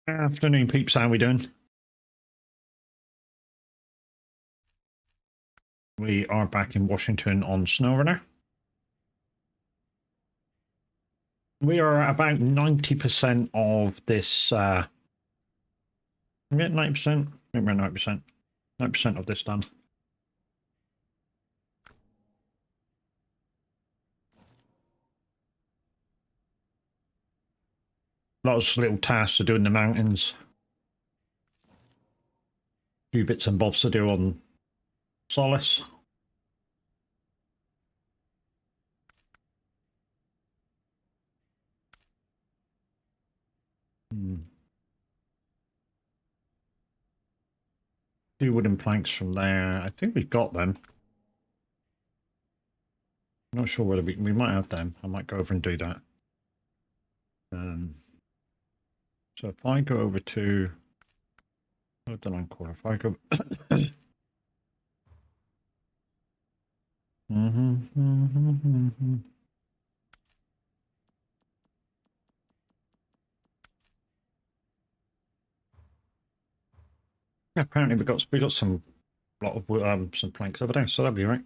Afternoon, peeps. How we doing? We are back in Washington on SnowRunner. We are at about 90% of this. I'm getting 90%. Maybe around 90%. 90% of this done. Lots of little tasks to do in the mountains. A few bits and bobs to do on Solace. Two wooden planks from there. I think we've got them. I'm not sure whether we might have them. I might go over and do that. So if I go over to the line corner, if I go Yeah, apparently we got some lot of some planks over there, so that'll be right.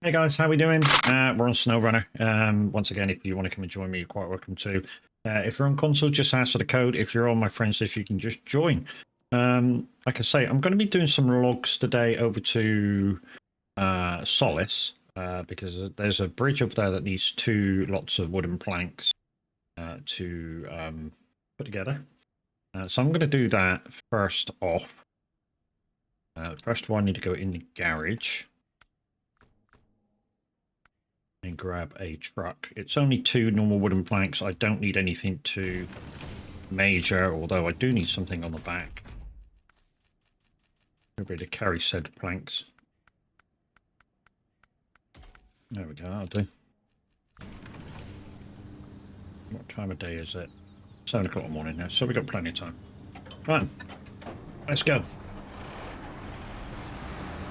Hey guys, how we doing? We're on SnowRunner. Once again, if you want to come and join me, you're quite welcome to. If you're on console, just ask for the code. If you're on my friends list, you can just join. Like I say, I'm going to be doing some logs today over to Solace because there's a bridge up there that needs lots of wooden planks to put together. So I'm going to do that first off. First of all, I need to go in the garage and grab a truck. It's only 2 normal wooden planks. I don't need anything too major, although I do need something on the back. A bit to carry said planks. There we go, that'll do. What time of day is it? 7 o'clock in the morning now, so we've got plenty of time. Right, let's go.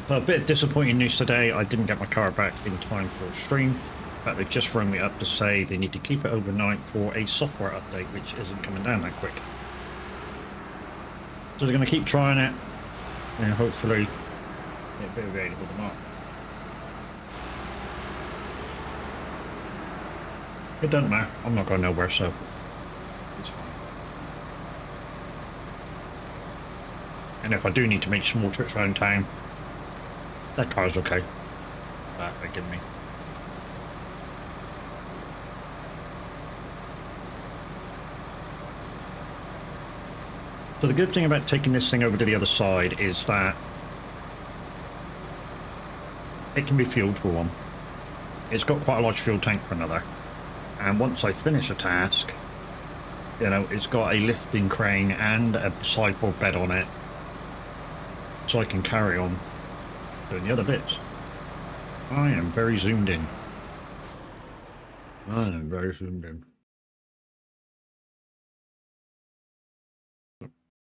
So a bit of disappointing news today. I didn't get my car back in time for a stream. In fact, they've just rung me up to say they need to keep it overnight for a software update, which isn't coming down that quick. So they're going to keep trying it, and hopefully it'll be available tomorrow. It doesn't matter. I'm not going nowhere, so it's fine. And if I do need to make small trips around town, that car's okay. Forgive me. So the good thing about taking this thing over to the other side is that it can be fueled for one. It's got quite a large fuel tank for another. And once I finish a task, you know, it's got a lifting crane and a sideboard bed on it. So I can carry on doing the other bits. I am very zoomed in. I am very zoomed in.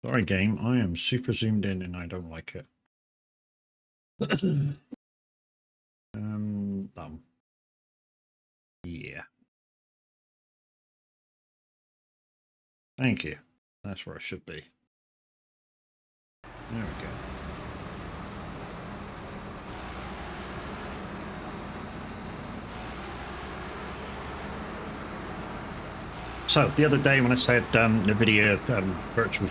Sorry, game. I am super zoomed in and I don't like it. Thumb. Yeah. Thank you. That's where I should be. There we go. So the other day when I said the video virtual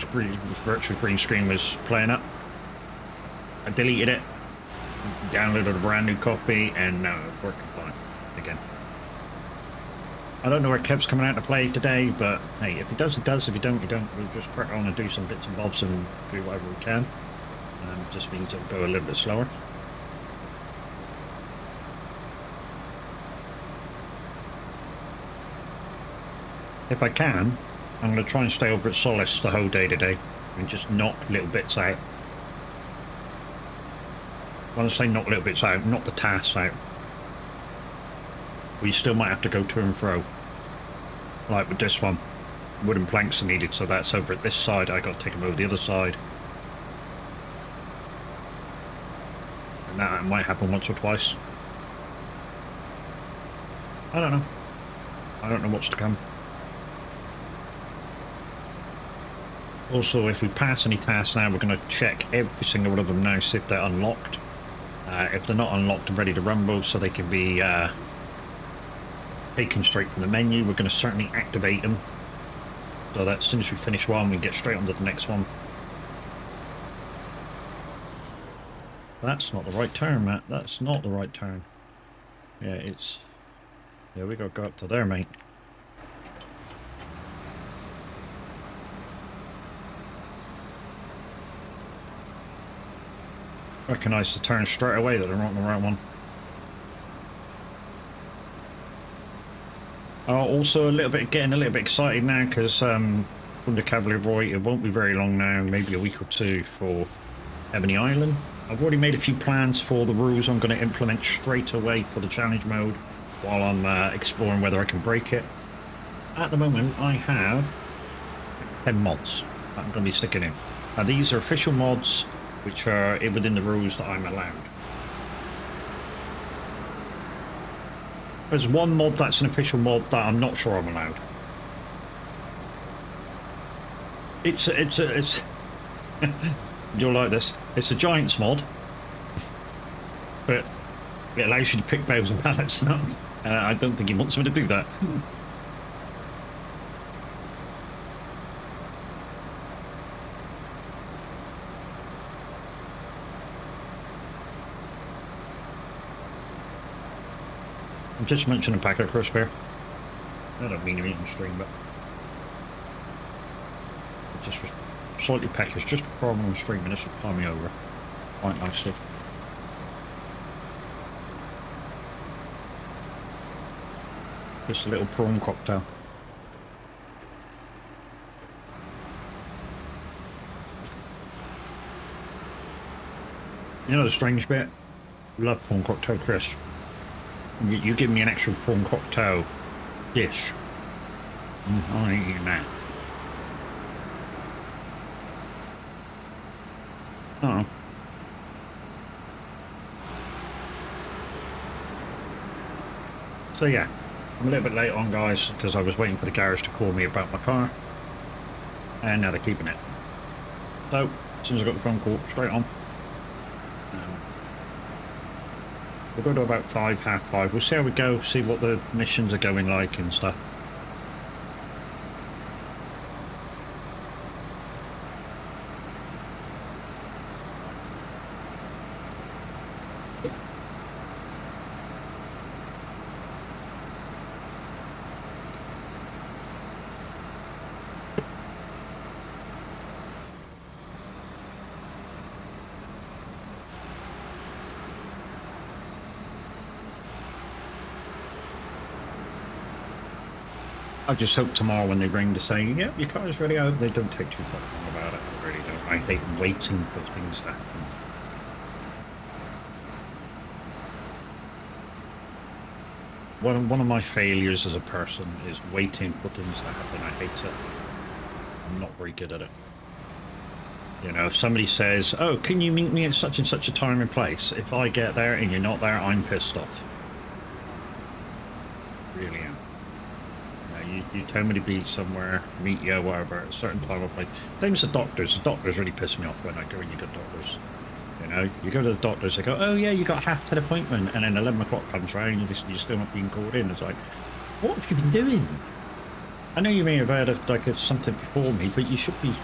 green screen was playing up, I deleted it, downloaded a brand new copy, and now it's working fine again. I don't know where Kev's coming out to play today, but hey, if he does, he does. If you don't, you don't. We'll just crack on and do some bits and bobs and do whatever we can. Just means it'll go a little bit slower. If I can, I'm going to try and stay over at Solace the whole day today and just knock little bits out. When I say knock little bits out, not the tasks out. We still might have to go to and fro. Like with this one, wooden planks are needed, so that's over at this side. I got to take them over the other side. And that might happen once or twice. I don't know. I don't know what's to come. Also, if we pass any tasks now, we're going to check every single one of them now, see if they're unlocked. If they're not unlocked and ready to rumble, so they can be taken straight from the menu, we're going to certainly activate them. So that as soon as we finish one, we get straight on to the next one. That's not the right turn, Matt. That's not the right turn. Yeah, it's... Yeah, we got to go up to there, mate. Recognise the turn straight away that they're not the right one. Also, getting a little bit excited now because under Cavalier Roy, it won't be very long now, maybe a week or two for Ebony Island. I've already made a few plans for the rules I'm going to implement straight away for the challenge mode while I'm exploring whether I can break it. At the moment, I have 10 mods that I'm going to be sticking in. Now, these are official mods which are within the rules that I'm allowed. There's one mod that's an official mod that I'm not sure I'm allowed. It's you'll like this. It's a Giants mod, but it allows you to pick bows and pallets up. I don't think he wants me to do that. I'm just mentioning a packet crisp here. I don't mean to eat on stream, but just slightly peckish just before I'm on stream, and this will tie me over quite nicely. Just a little prawn cocktail. You know the strange bit? I love prawn cocktail, Chris. You give me an actual prawn cocktail dish, I'm eating that. Oh. So yeah, I'm a little bit late on, guys, because I was waiting for the garage to call me about my car, and now they're keeping it. So as soon as I got the phone call, straight on. We'll go to about 5, half 5. We'll see how we go, see what the missions are going like and stuff. I just hope tomorrow when they ring to say, yep, your car's ready out, they don't take too long about it. I really don't. I hate waiting for things to happen. One of my failures as a person is waiting for things to happen. I hate it. I'm not very good at it. You know, if somebody says, oh, can you meet me at such and such a time and place? If I get there and you're not there, I'm pissed off. Really am. You tell me to be somewhere, meet you, whatever, at a certain time or place. Same as the doctors. The doctors really piss me off when I go and you got doctors. You know, you go to the doctors, they go, oh yeah, you got a half-10 appointment, and then 11 o'clock comes around and you're still not being called in. It's like, what have you been doing? I know you may have had something before me, but you should be,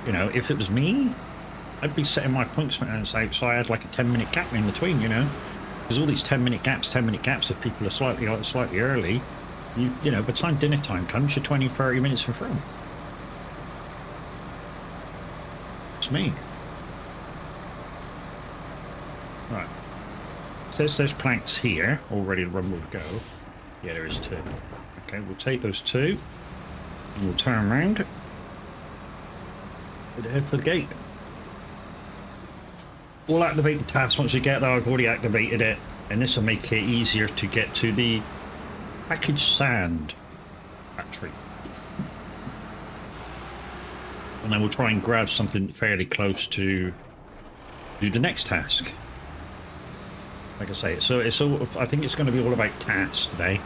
you know, if it was me, I'd be setting my appointments out so I had like a 10-minute gap in between, you know? Because all these 10-minute gaps, if people are slightly early, you know, by the time dinner time comes, you're 20, 30 minutes from front. It's me. Right. Says there's planks here, all ready to rumble to go. Yeah, there is 2. Okay, we'll take those 2, and we'll turn around and head for the gate. We'll activate the task once we get there. I've already activated it, and this will make it easier to get to the packaged sand factory. And then we'll try and grab something fairly close to do the next task. Like I say, so it's all, I think it's going to be all about tasks today.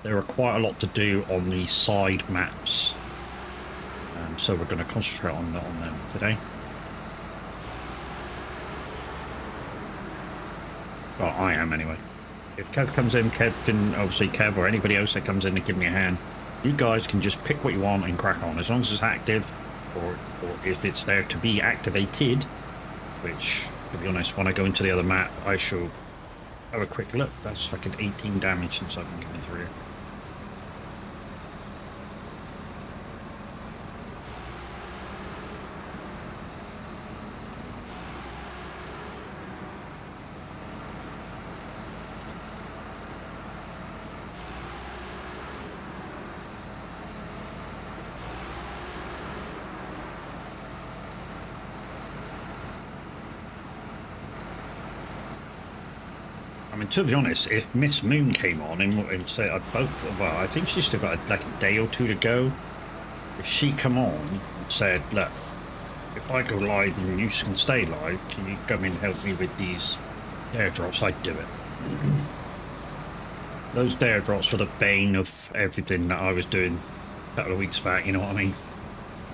There are quite a lot to do on the side maps So we're going to concentrate on them today. Well, I am anyway. If Kev comes in, Kev can, obviously Kev or anybody else that comes in and give me a hand, you guys can just pick what you want and crack on. As long as it's active, or if it's there to be activated, which, to be honest, when I go into the other map, I shall have a quick look. That's fucking 18 damage since I've been coming through. I mean, to be honest, if Miss Moon came on and said, well, I think she's still got like a day or two to go. If she come on and said, look, if I go live and you can stay live, can you come in and help me with these airdrops? I'd do it. Those airdrops were the bane of everything that I was doing a couple of weeks back, you know what I mean?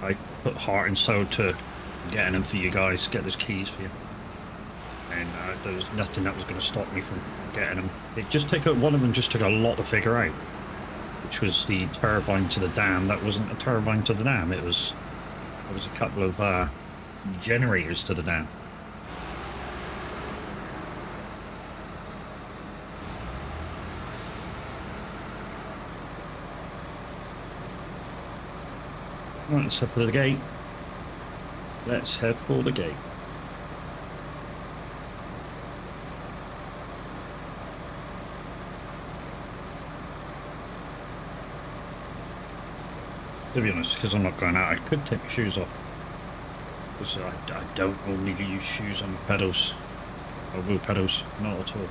I put heart and soul to getting them for you guys, get those keys for you. And there was nothing that was going to stop me from getting them. It just took, one of them just took a lot to figure out, which was the turbine to the dam. That wasn't a turbine to the dam, it was a couple of generators to the dam. Right, let's head for the gate. Let's head for the gate. To be honest, because I'm not going out, I could take my shoes off. Because I don't normally use shoes on pedals. Or wheel pedals, not at all.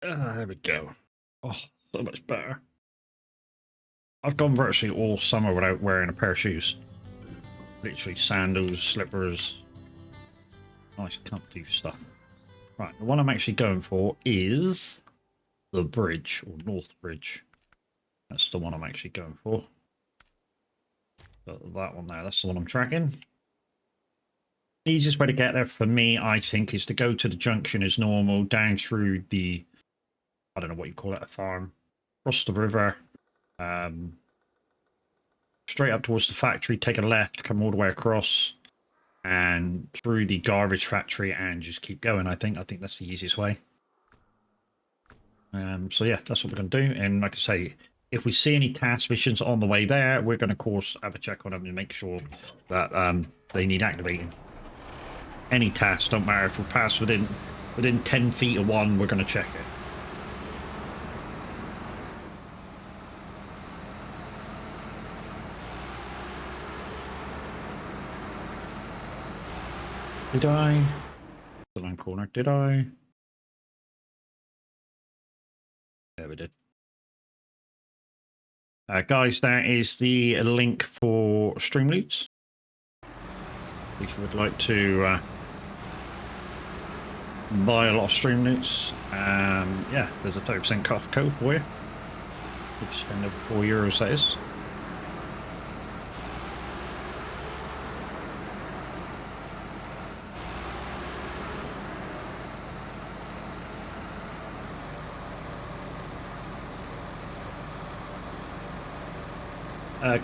There we go. Oh, so much better. I've gone virtually all summer without wearing a pair of shoes. Literally sandals, slippers. Nice comfy stuff. Right, the one I'm actually going for is the bridge, or North Bridge. That's the one I'm actually going for. But that one there, that's the one I'm tracking. Easiest way to get there for me, I think, is to go to the junction as normal, down through the, I don't know what you call it, a farm, across the river, straight up towards the factory, take a left, come all the way across, and through the garbage factory, and just keep going. I think that's the easiest way. So yeah, that's what we're going to do. And like I say, if we see any task missions on the way there, we're going to, of course, have a check on them and make sure that they need activating. Any task, don't matter if we pass within 10 feet of one, we're going to check it. Did I? The line corner, did I? There we did. Guys, there is the link for Streamloots. If you would like to buy a lot of Streamloots, yeah, there's a 30% off code for you. If you spend over €4, that is.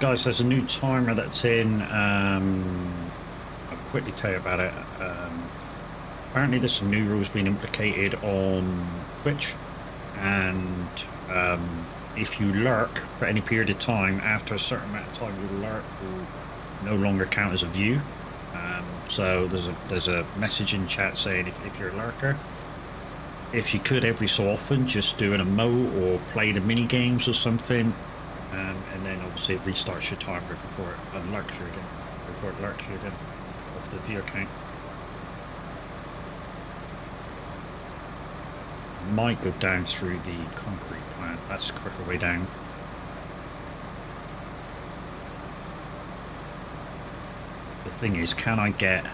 Guys, there's a new timer that's in. I'll quickly tell you about it. Apparently there's some new rules being implicated on Twitch, and if you lurk for any period of time, after a certain amount of time, your lurk will no longer count as a view. So there's a message in chat saying if you're a lurker, if you could every so often just do an emote or play the mini games or something. And then obviously it restarts your timer before it unlurks you again, before it lurks you again off the view count. Might go down through the concrete plant, that's a quicker way down. The thing is, can I get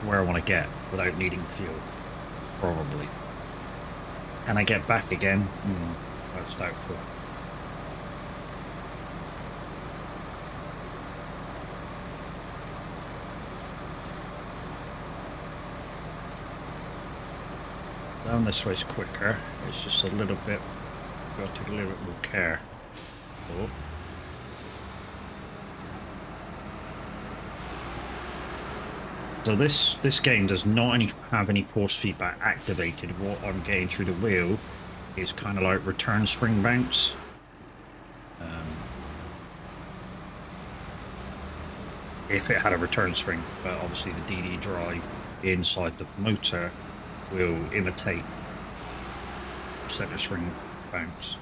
where I want to get without needing fuel? Probably. Can I get back again? That's doubtful. Down this way's quicker. It's just a little bit. Got to take a little bit more care. Oh. So this game does not have any force feedback activated. What I'm getting through the wheel is kind of like return spring bounce. If it had a return spring, but obviously the DD drive inside the motor will imitate center spring bounce.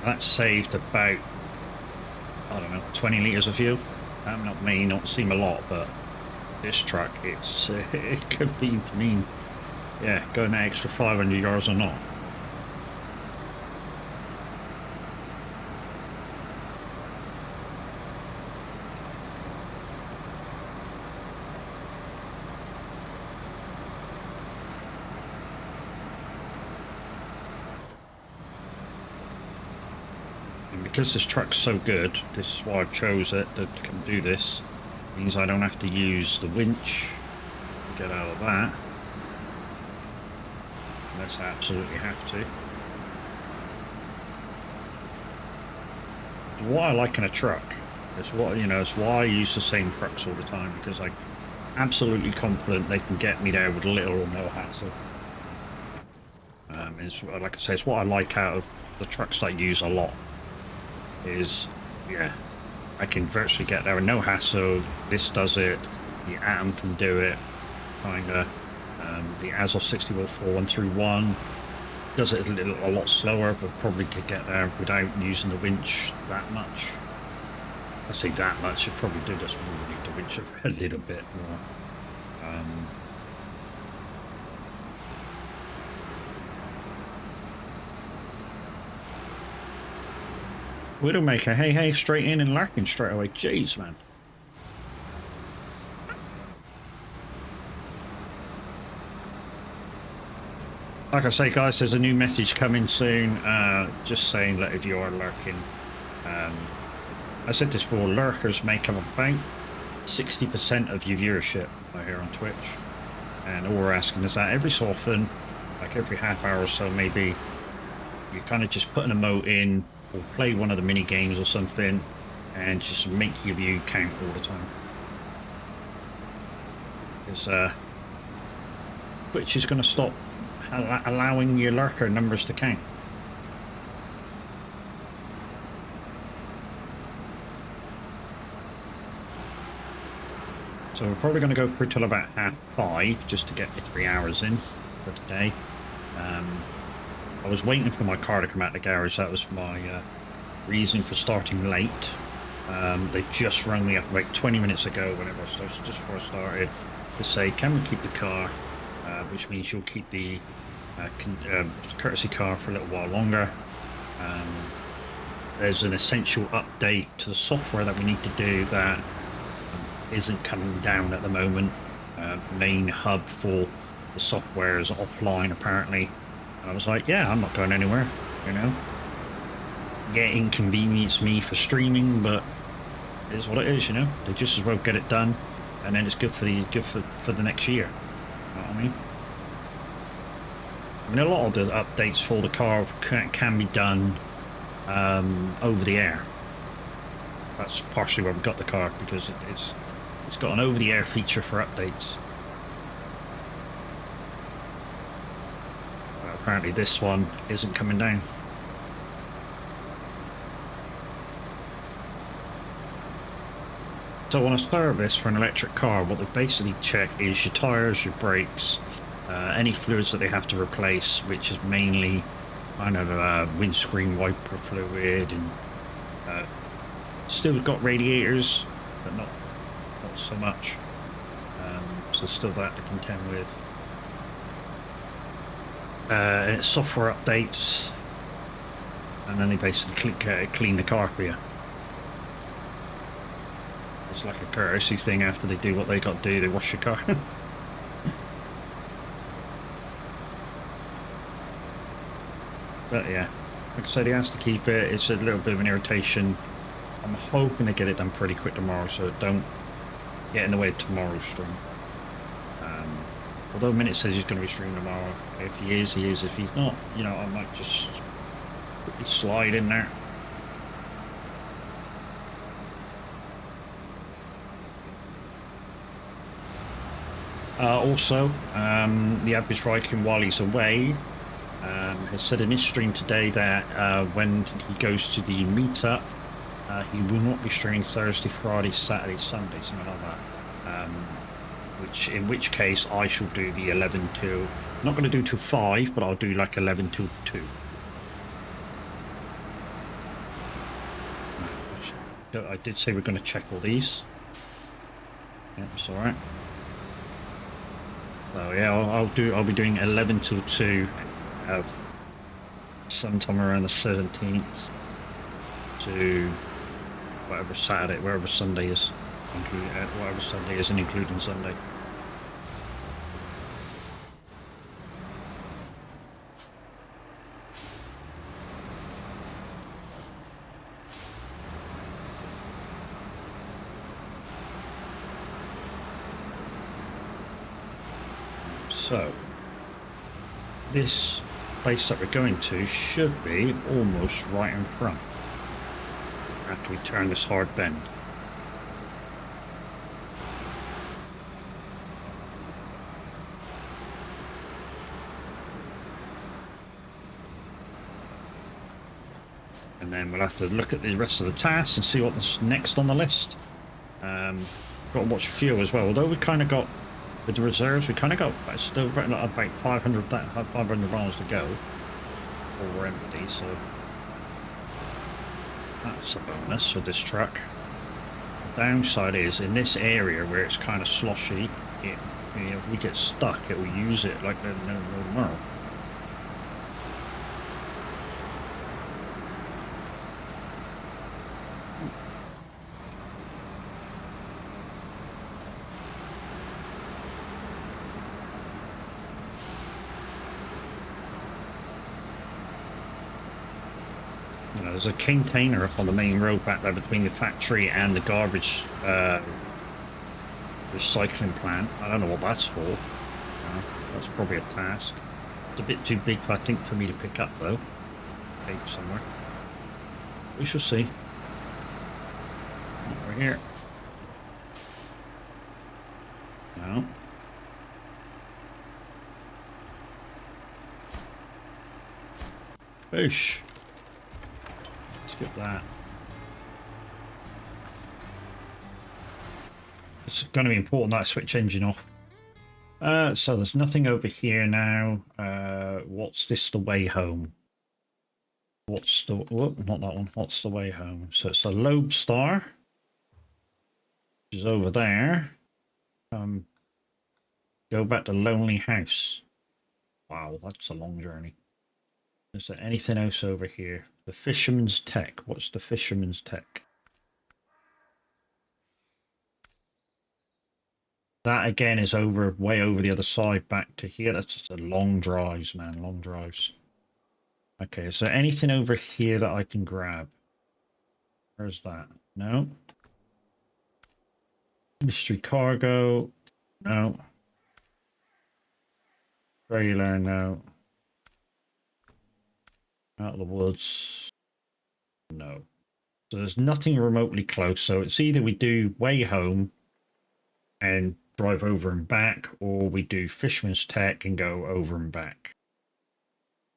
That saved about, I don't know, 20 litres of fuel. That may not seem a lot, but this truck, it could be mean, yeah, going an extra 500 yards or not. Because this truck's so good, this is why I've chose it to come do this. Means I don't have to use the winch to get out of that. Unless I absolutely have to. What I like in a truck is it's why I use the same trucks all the time, because I'm absolutely confident they can get me there with little or no hassle. It's, like I say, it's what I like out of the trucks I use a lot. Is, yeah, I can virtually get there with no hassle. This does it. The Atom can do it. Kinda. The Azov 60-volt 413 does it a lot slower, but probably could get there without using the winch that much. I say that much. It probably do just need the winch a little bit more. Widowmaker, hey, straight in and lurking straight away. Jeez, man. Like I say, guys, there's a new message coming soon. Just saying that if you are lurking, I said this before, lurkers make up about 60% of your viewership here on Twitch. And all we're asking is that every so often, like every half hour or so, maybe you kind of just put an emote in, or play one of the mini games or something, and just make your view count all the time. Because Twitch is going to stop allowing your lurker numbers to count. So we're probably going to go through till about 5:30 just to get the 3 hours in for today. I was waiting for my car to come out of the garage. That was my reason for starting late. They just rang me up about 20 minutes ago, whenever I started, just before I started, to say, can we keep the car? Which means you'll keep the courtesy car for a little while longer. There's an essential update to the software that we need to do that isn't coming down at the moment. The main hub for the software is offline, apparently. I was like, yeah, I'm not going anywhere, you know. Yeah, inconvenience me for streaming, but it is what it is, you know. They just as well get it done, and then it's good for the next year. You know what I mean? I mean, a lot of the updates for the car can be done over the air. That's partially why we got the car, because it's got an over the air feature for updates. Apparently this one isn't coming down. So on a service for an electric car, what they basically check is your tyres, your brakes, any fluids that they have to replace, which is mainly kind of windscreen wiper fluid, and still got radiators, but not so much. So still that to contend with. Software updates, and then they basically clean the car for you. It's like a courtesy thing. After they do what they got to do, they wash your car. But yeah, like I said, he has to keep it. It's a little bit of an irritation. I'm hoping to get it done pretty quick tomorrow, so it don't get in the way of tomorrow's stream. Although Minute says he's going to be streaming tomorrow. If he is, he is. If he's not, you know, I might just quickly slide in there. Also, the average Viking, while he's away, has said in his stream today that when he goes to the meetup, he will not be streaming Thursday, Friday, Saturday, Sunday, something like that. In which case I shall do the 11 till, I'm not going to do till 5, but I'll do like 11 till 2. I did say we're going to check all these. Yeah, it's all right. So yeah, I'll be doing 11 till 2 of sometime around the 17th to whatever Saturday, wherever Sunday is, whatever Sunday is, and including Sunday. So this place that we're going to should be almost right in front after we turn this hard bend. And then we'll have to look at the rest of the tasks and see what's next on the list. Got to watch fuel as well. Although we kind of got, with the reserves, we kind of got still about 500 miles to go. Or we're empty, so that's a bonus with this truck. The downside is, in this area where it's kind of sloshy, if we get stuck, it will use it like no tomorrow. There's a container up on the main road back there between the factory and the garbage recycling plant. I don't know what that's for. That's probably a task. It's a bit too big, I think, for me to pick up, though. Take somewhere. We shall see. Over here. No. Boosh. Skip that. It's going to be important that I switch engine off. So there's nothing over here now. What's this? The way home. What's the... Whoop, not that one. What's the way home? So it's a Lobe Star, which is over there. Go back to Lonely House. Wow, that's a long journey. Is there anything else over here? The Fisherman's Tech. What's the Fisherman's Tech? That again is over, way over the other side, back to here. That's just a long drives, man. Long drives. Okay, is there anything over here that I can grab? Where's that? No. Mystery cargo. No. Trailer, no. Out of the woods. No. So there's nothing remotely close. So it's either we do way home and drive over and back, or we do Fisherman's Tech and go over and back.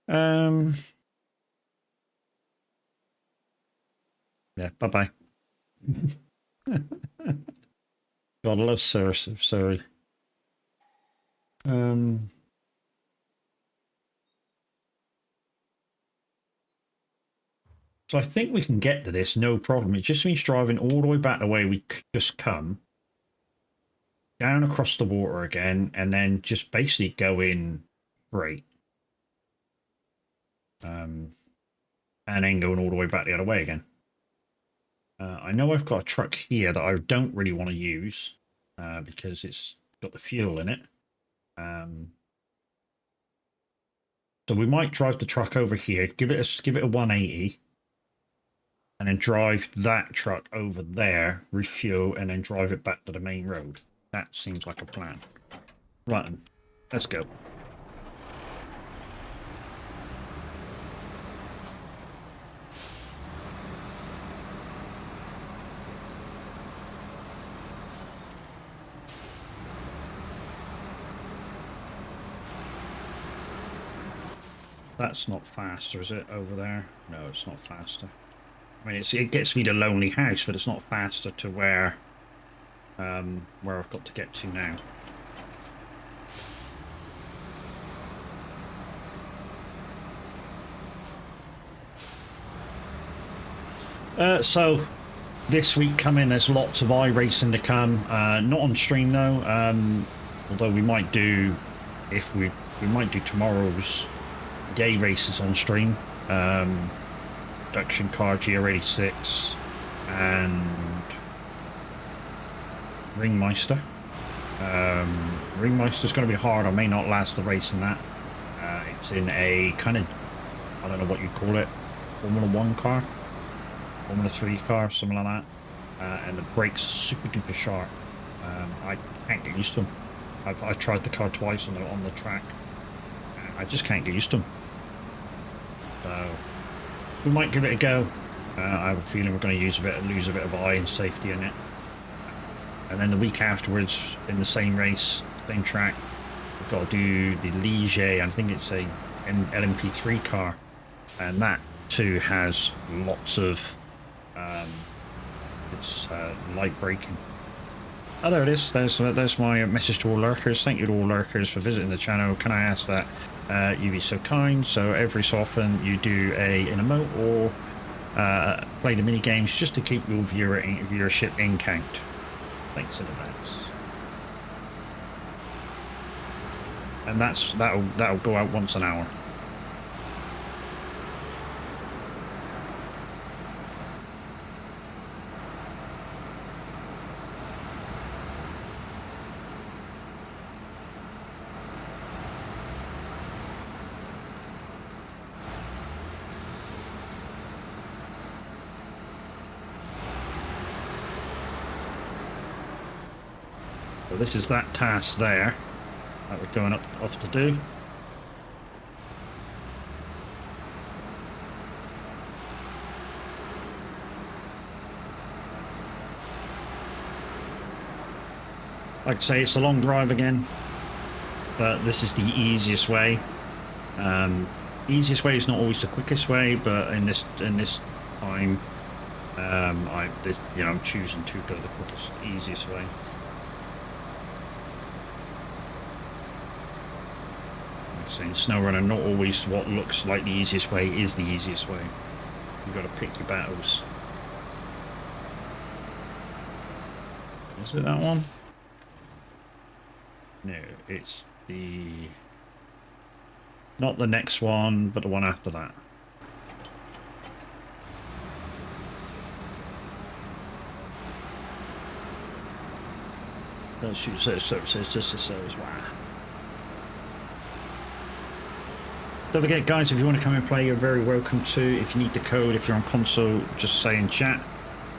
Yeah, bye-bye. God, I love Sursive, sorry. So I think we can get to this, no problem. It just means driving all the way back the way we just come, down across the water again, and then just basically go in straight. And then going all the way back the other way again. I know I've got a truck here that I don't really want to use because it's got the fuel in it. So we might drive the truck over here, give it a 180, and then drive that truck over there, refuel, and then drive it back to the main road. That seems like a plan. Right then, let's go. That's not faster, is it, over there? No, it's not faster. I mean, it gets me to Lonely House, but it's not faster to where I've got to get to now. So this week coming, there's lots of iRacing to come. Not on stream though. Although we might do, if we might do tomorrow's day races on stream. Production car GR86 and Ringmeister. Ringmeister's going to be hard. I may not last the race in that. It's in a kind of, I don't know what you call it, Formula 1 car, Formula 3 car, something like that. And the brakes are super duper sharp. I can't get used to them. I've tried the car twice on the track. I just can't get used to them. So we might give it a go. I have a feeling we're going to lose a bit of eye and safety in it. And then the week afterwards, in the same race, same track, we've got to do the Ligier. I think it's a LMP3 car, and that too has lots of light braking. Oh, there it is. There's my message to all lurkers. Thank you to all lurkers for visiting the channel. Can I ask that you be so kind, so every so often you do an emote or play the mini games just to keep your viewership in count. Thanks in advance. And that'll go out once an hour. So this is that task there that we're going off to do. Like I say, it's a long drive again, but this is the easiest way. Easiest way is not always the quickest way, but in this time, I'm choosing to go the quickest, easiest way. In SnowRunner, not always what looks like the easiest way is the easiest way. You've got to pick your battles. Is it that one? No, it's not the next one, but the one after that. Don't shoot services just to service. Wow. Don't forget, guys, if you want to come and play, you're very welcome to. If you need the code, if you're on console, just say in chat.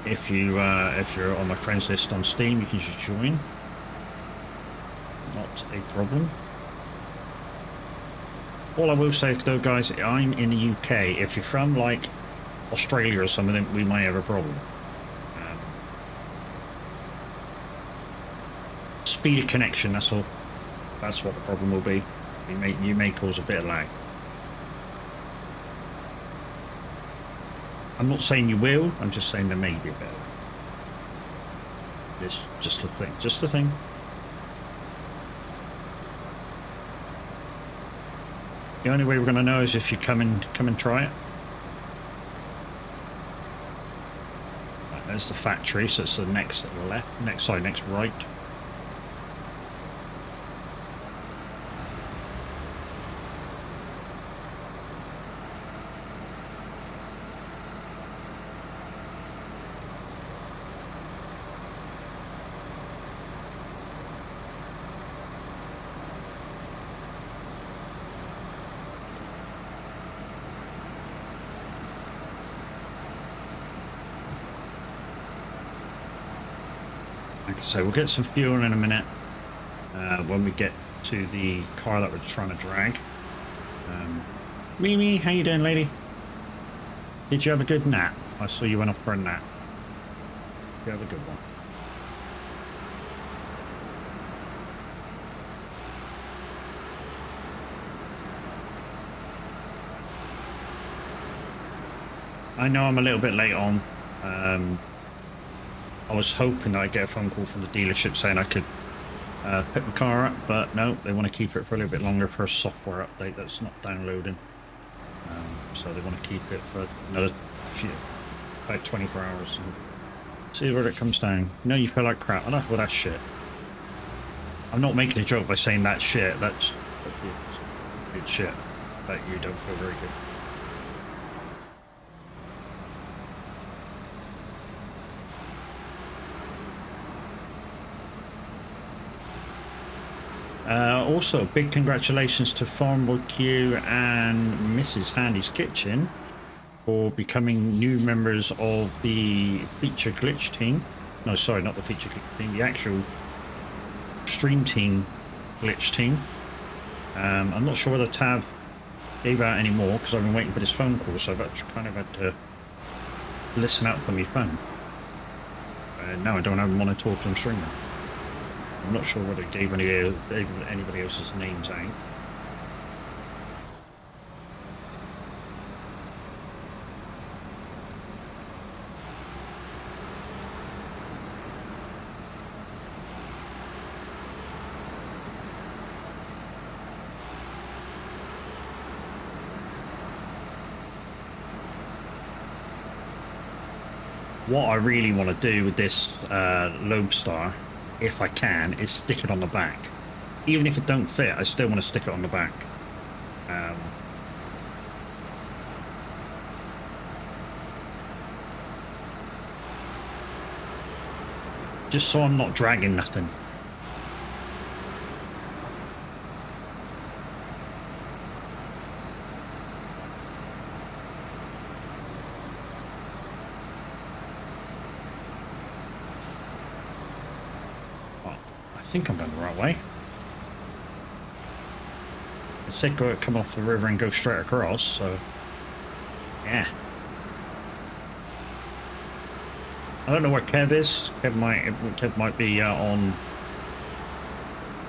If you're on my friends list on Steam, you can just join. Not a problem. All I will say, though, guys, I'm in the UK. If you're from like Australia or something, then we might have a problem. Speed of connection, that's all. That's what the problem will be. You may cause a bit of lag. I'm not saying you will, I'm just saying there may be a bit. It's just a thing, just a thing. The only way we're going to know is if you come and try it. is the factory, so it's the next left, next right. So we'll get some fuel in a minute when we get to the car that we're trying to drag. Mimi, how you doing, lady? Did you have a good nap? I saw you went off for a nap. You have a good one. I know I'm a little bit late on. I was hoping that I'd get a phone call from the dealership saying I could pick the car up, but no, they want to keep it for a little bit longer for a software update that's not downloading. So they want to keep it for another few, about 24 hours. And see where it comes down. No, you feel like crap. Well, that's shit. I'm not making a joke by saying that shit. That's good shit. But you don't feel very good. Also, big congratulations to Farmboy Q and Mrs. Handy's Kitchen for becoming new members of the feature glitch team. No, sorry, not the feature glitch team, the actual stream team glitch team. I'm not sure whether Tav gave out any more because I've been waiting for this phone call, so I've actually kind of had to listen out for my phone. Now I don't have him on a talk-to-him streamer. I'm not sure whether it gave anybody else's names out. What I really want to do with this Lobestar, if I can, is stick it on the back. Even if it don't fit, I still want to stick it on the back. Just so I'm not dragging nothing. I think I'm going the right way. It said go come off the river and go straight across, so yeah. I don't know where Kev is. Kev might be on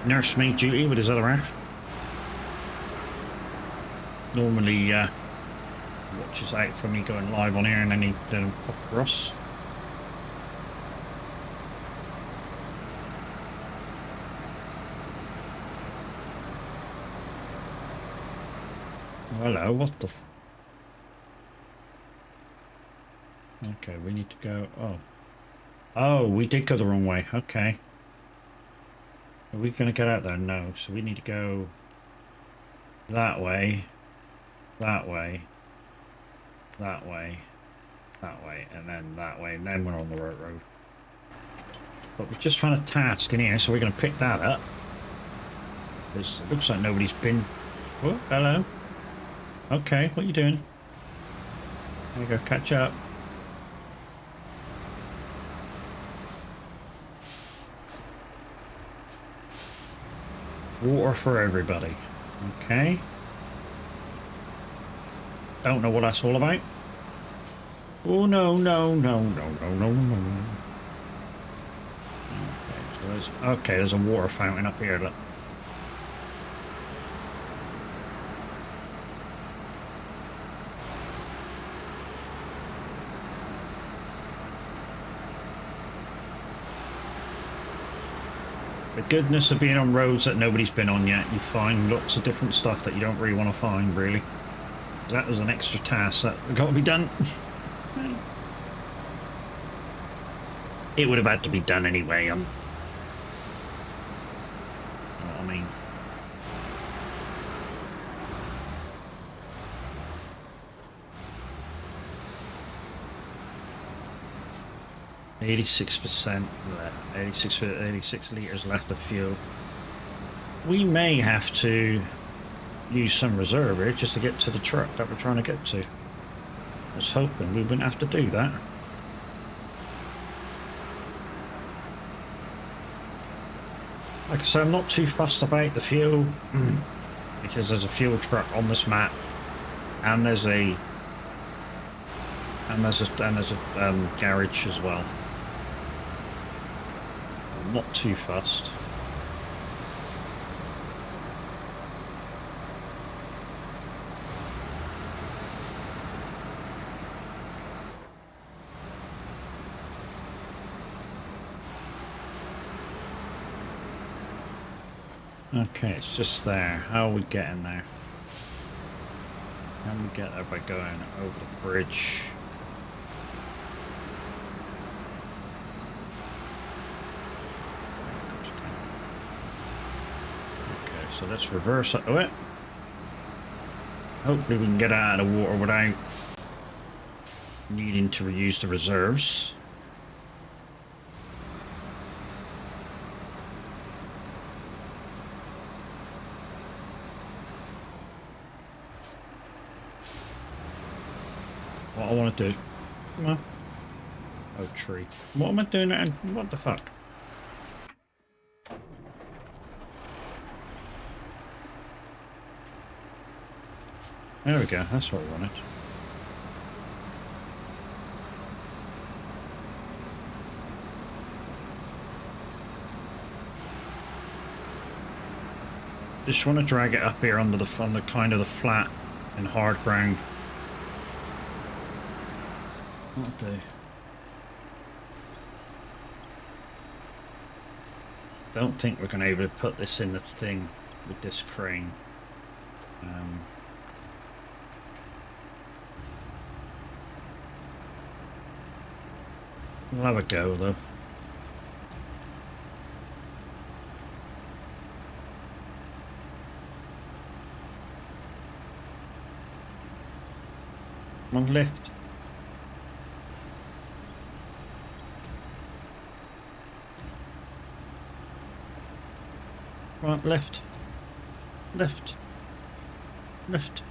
nursemaid duty with his other half. Normally watches out for me going live on here and then he pop across. Hello, what the f... Okay, we need to go... Oh, we did go the wrong way. Okay. Are we going to get out there? No. So we need to go that way, that way, that way, that way, and then that way, and then we're on the right road. But we just found a task in here, so we're going to pick that up. It looks like nobody's been... Oh, hello. Okay, what are you doing? There you go, catch up. Water for everybody. Okay. Don't know what that's all about. Oh, no, no, no, no, no, no, no. Okay, there's a water fountain up here, look. The goodness of being on roads that nobody's been on yet, you find lots of different stuff that you don't really want to find, really. That was an extra task that got to be done. it would have had to be done anyway. You know what I mean? %86% left. 86 litres left of fuel. We may have to use some reserve here just to get to the truck that we're trying to get to. I was hoping we wouldn't have to do that. Like I said, I'm not too fussed about the fuel because there's a fuel truck on this map, and there's a garage as well. I'm not too fussed. Okay, it's just there. How are we getting there? Can we get there by going over the bridge? Okay, so let's reverse it. Hopefully we can get out of the water without needing to reuse the reserves. What I want to do. Come on. Oh, tree. What am I doing? What the fuck? There we go. That's what I wanted. Just want to drag it up here on the kind of the flat and hard ground. What do? Don't think we're going to be able to put this in the thing with this crane. We'll have a go though. Come on, lift. Right, left. Left. Left.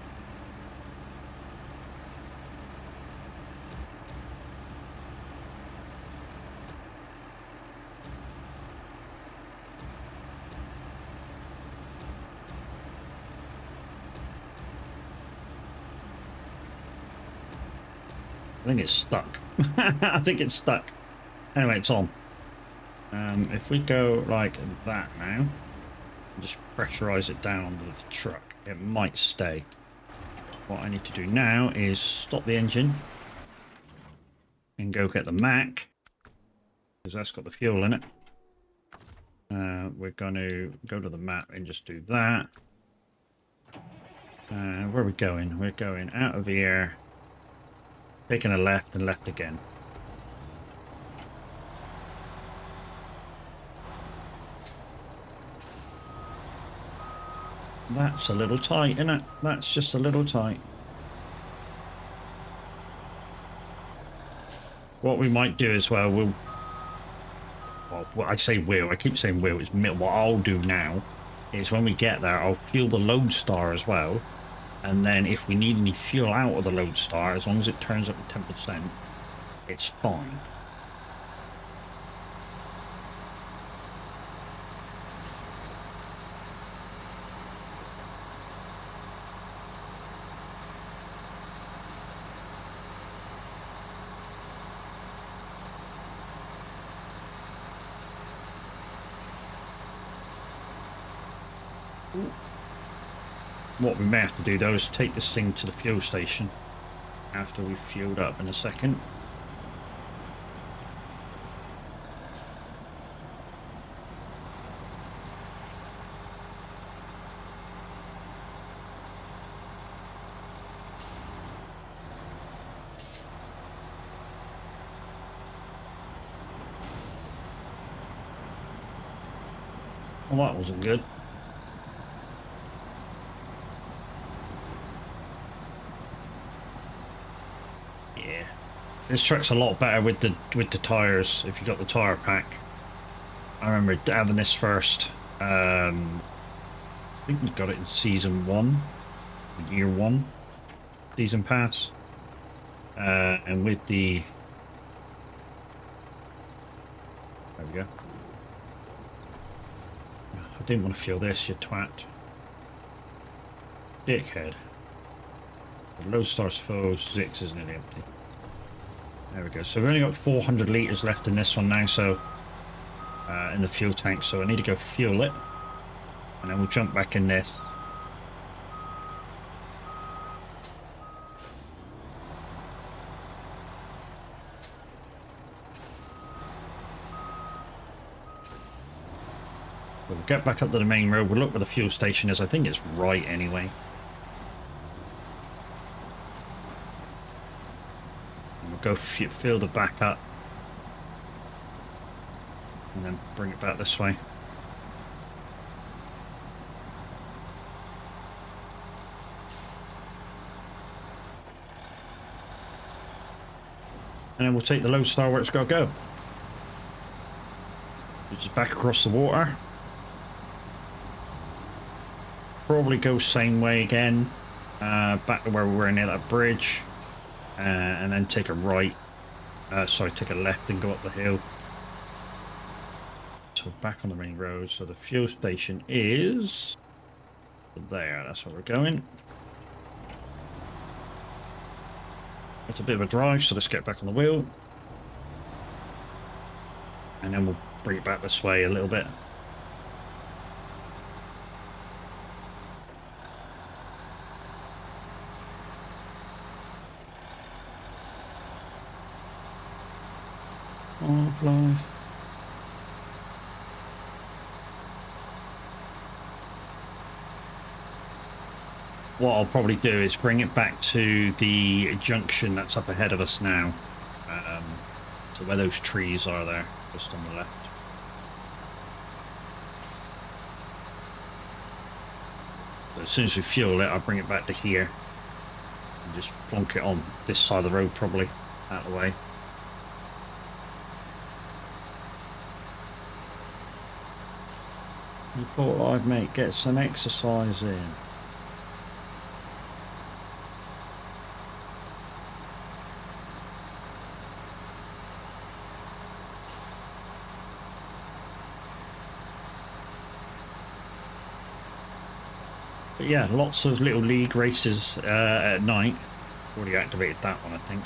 I think it's stuck. I think it's stuck. Anyway, it's on. If we go like that now, just pressurize it down onto the truck, it might stay. What I need to do now is stop the engine and go get the Mac, because that's got the fuel in it. We're going to go to the map and just do that. Where are we going? We're going out of here, taking a left and left again. That's a little tight, isn't it? That's just a little tight. What we might do as well, well, I say will, I keep saying will, it's what I'll do now is when we get there, I'll fuel the Lodestar as well. And then if we need any fuel out of the Lodestar, as long as it turns up to 10%, it's fine. What we may have to do though is take this thing to the fuel station after we've fueled up in a second. Well, that wasn't good. Yeah. This truck's a lot better with the tires if you got the tire pack. I remember having this first. I think we got it in season 1, year 1, season pass. And with the, there we go. I didn't want to fuel this, you twat. Dickhead. The low star's full, 6 isn't it empty? There we go. So we've only got 400 litres left in this one now, so in the fuel tank, so I need to go fuel it. And then we'll jump back in this. We'll get back up to the main road. We'll look where the fuel station is. I think it's right anyway. And we'll go fill the back up. And then bring it back this way. And then we'll take the Lodestar where it's got to go. Which is back across the water. Probably go same way again. Back to where we were near that bridge. And then take a right. Sorry, take a left and go up the hill. So back on the main road. So the fuel station is there. That's where we're going. It's a bit of a drive, so let's get back on the wheel. And then we'll bring it back this way a little bit. Oh, fly. What I'll probably do is bring it back to the junction that's up ahead of us now. So where those trees are there, just on the left. So as soon as we fuel it, I'll bring it back to here. And just plonk it on this side of the road, probably, out of the way. You thought I'd, mate, get some exercise in. But yeah, lots of little league races at night. Already activated that one, I think.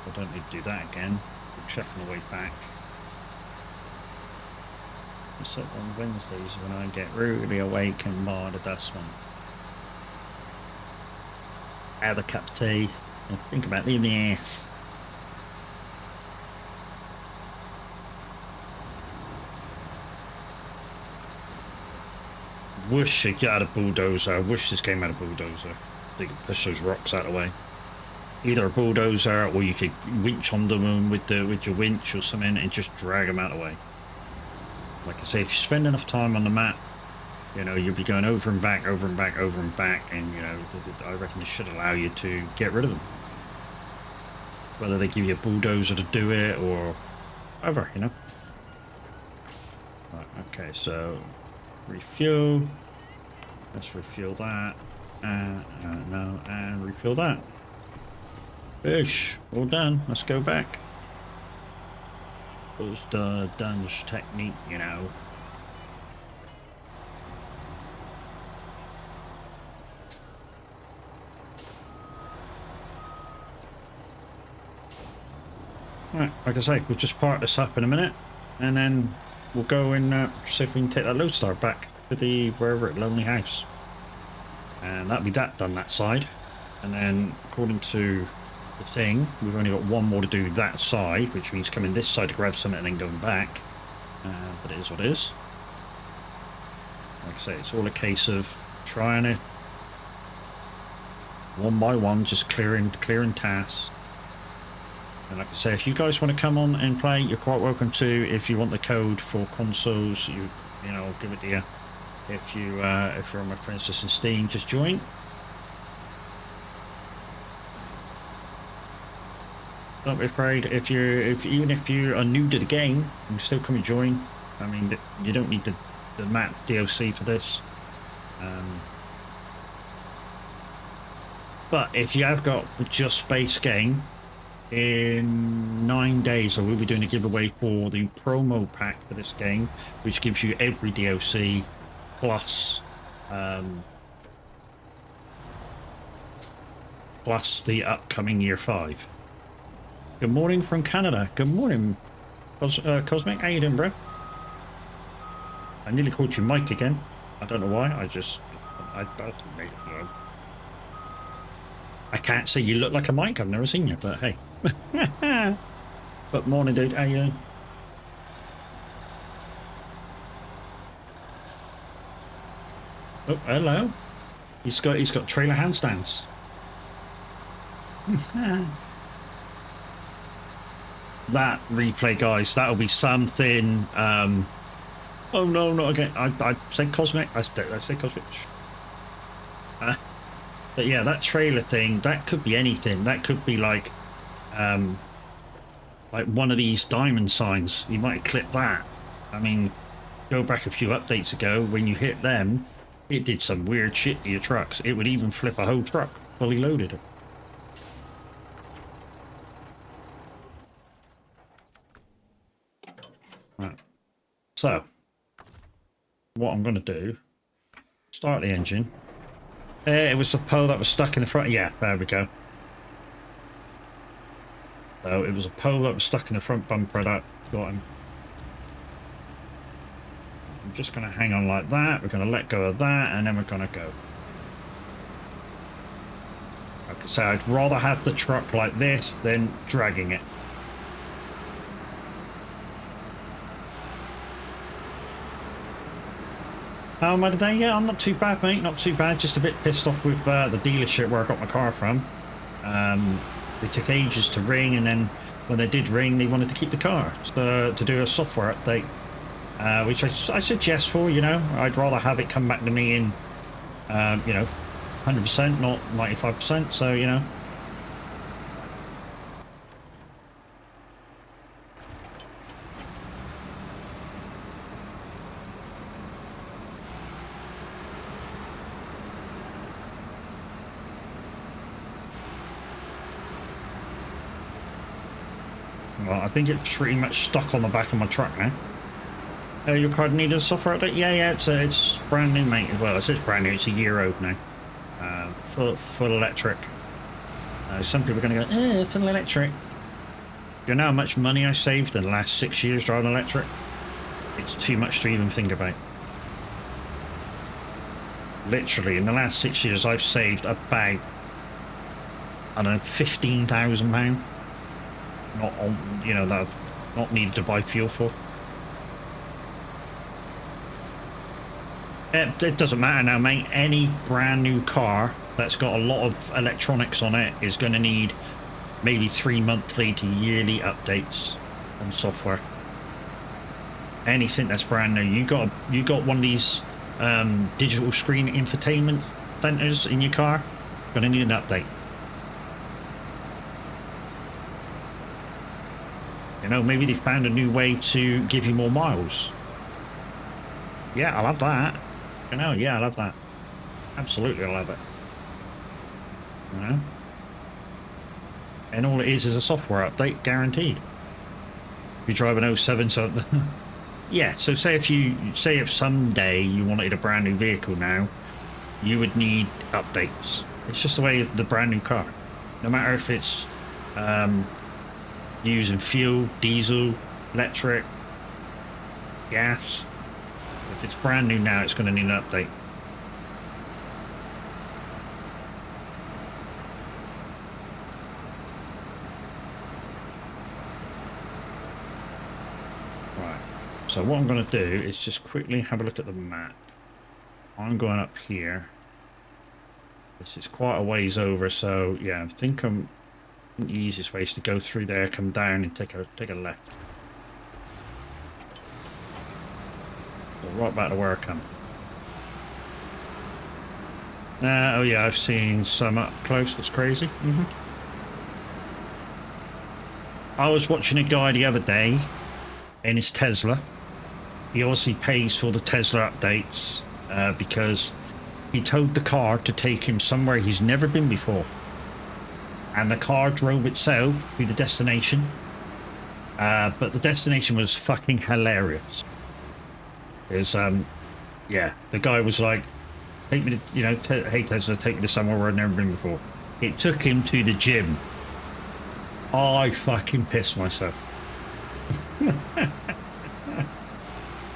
I don't need to do that again. We'll check on the way back. Except on Wednesdays when I get really awake and bored of this one. Have a cup of tea and think about leaving the ass. Wish it had a bulldozer. I wish this game had a bulldozer. They could push those rocks out of the way. Either a bulldozer, or you could winch on them with your winch or something and just drag them out of the way. Like I say, if you spend enough time on the map, you know, you'll be going over and back, over and back, over and back, and you know, I reckon it should allow you to get rid of them. Whether they give you a bulldozer to do it or whatever, you know. Right, okay, so refuel. Let's refuel that. No, and refuel that. Fish, all done. Let's go back. It was the Dunge technique, you know. Right, like I say, we'll just part this up in a minute, and then we'll go and see if we can take that Lodestar back to the wherever at Lonely House. And that'll be that done that side. And then according to the thing, we've only got one more to do that side, which means coming this side to grab something and then going back. But it is what it is. Like I say, it's all a case of trying to one by one, just clearing tasks. And like I say, if you guys want to come on and play, you're quite welcome to. If you want the code for consoles, you you know, I'll give it to you if you're on my friends list in Steam. Just join. Don't be afraid. Even if you are new to the game, you can still come and join. I mean, you don't need the map DLC for this. But if you have got the just base game, in 9 days I will be doing a giveaway for the promo pack for this game, which gives you every DLC plus plus the upcoming year 5. Good morning from Canada. Good morning, Cosmic. How you doing, bro? I nearly called you Mike again. I don't know why. I can't say you look like a Mike. I've never seen you, but hey. But morning, dude. How you doing? Oh, hello. He's got trailer handstands. That replay, guys, that'll be something. Oh no, not again. I said Cosmic. I said Cosmic. But yeah, that trailer thing, that could be anything. That could be like one of these diamond signs. You might clip that. I mean, go back a few updates ago, when you hit them, it did some weird shit to your trucks. It would even flip a whole truck fully loaded. Right. So, what I'm going to do, start the engine. It was the pole that was stuck in the front. Yeah, there we go. So it was a pole that was stuck in the front bumper that got him. I'm just going to hang on like that. We're going to let go of that, and then we're going to go. Like I say, I'd rather have the truck like this than dragging it. How am I today? Yeah, I'm not too bad, mate. Not too bad. Just a bit pissed off with the dealership where I got my car from. They took ages to ring, and then when they did ring, they wanted to keep the car to do a software update, which I suggest for, you know. I'd rather have it come back to me in, you know, 100%, not 95%. So, you know. Well, I think it's pretty much stuck on the back of my truck now. Your car needed a software update? Yeah, it's brand new, mate. Well, it's brand new. It's a year old now. Full electric. Some people are going to go, full electric. Do you know how much money I saved in the last 6 years driving electric? It's too much to even think about. Literally, in the last 6 years, I've saved about, I don't know, £15,000. Not on, you know, that I've not needed to buy fuel for. It doesn't matter now, mate. Any brand new car that's got a lot of electronics on it is going to need maybe 3 monthly to yearly updates on software. Anything that's brand new, you got one of these digital screen infotainment centers in your car, going to need an update. You know, maybe they found a new way to give you more miles. Yeah, I love that. You know, yeah, I love that. Absolutely, I love it. You know? And all it is a software update, guaranteed. If you drive an 07, so... yeah, so say if someday you wanted a brand new vehicle now, you would need updates. It's just the way of the brand new car. No matter if it's... using fuel, diesel, electric, gas. If it's brand new now, it's going to need an update. Right. So what I'm going to do is just quickly have a look at the map. I'm going up here. This is quite a ways over, so yeah, I think the easiest way is to go through there, come down, and take a left. Right back to where I come. Oh yeah, I've seen some up close. It's crazy. I was watching a guy the other day in his Tesla. He obviously pays for the Tesla updates because he towed the car to take him somewhere he's never been before. And the car drove itself to the destination. But the destination was fucking hilarious. It's, yeah, the guy was like, take me to, you know, hey Tesla, take me to somewhere where I've never been before. It took him to the gym. I fucking pissed myself.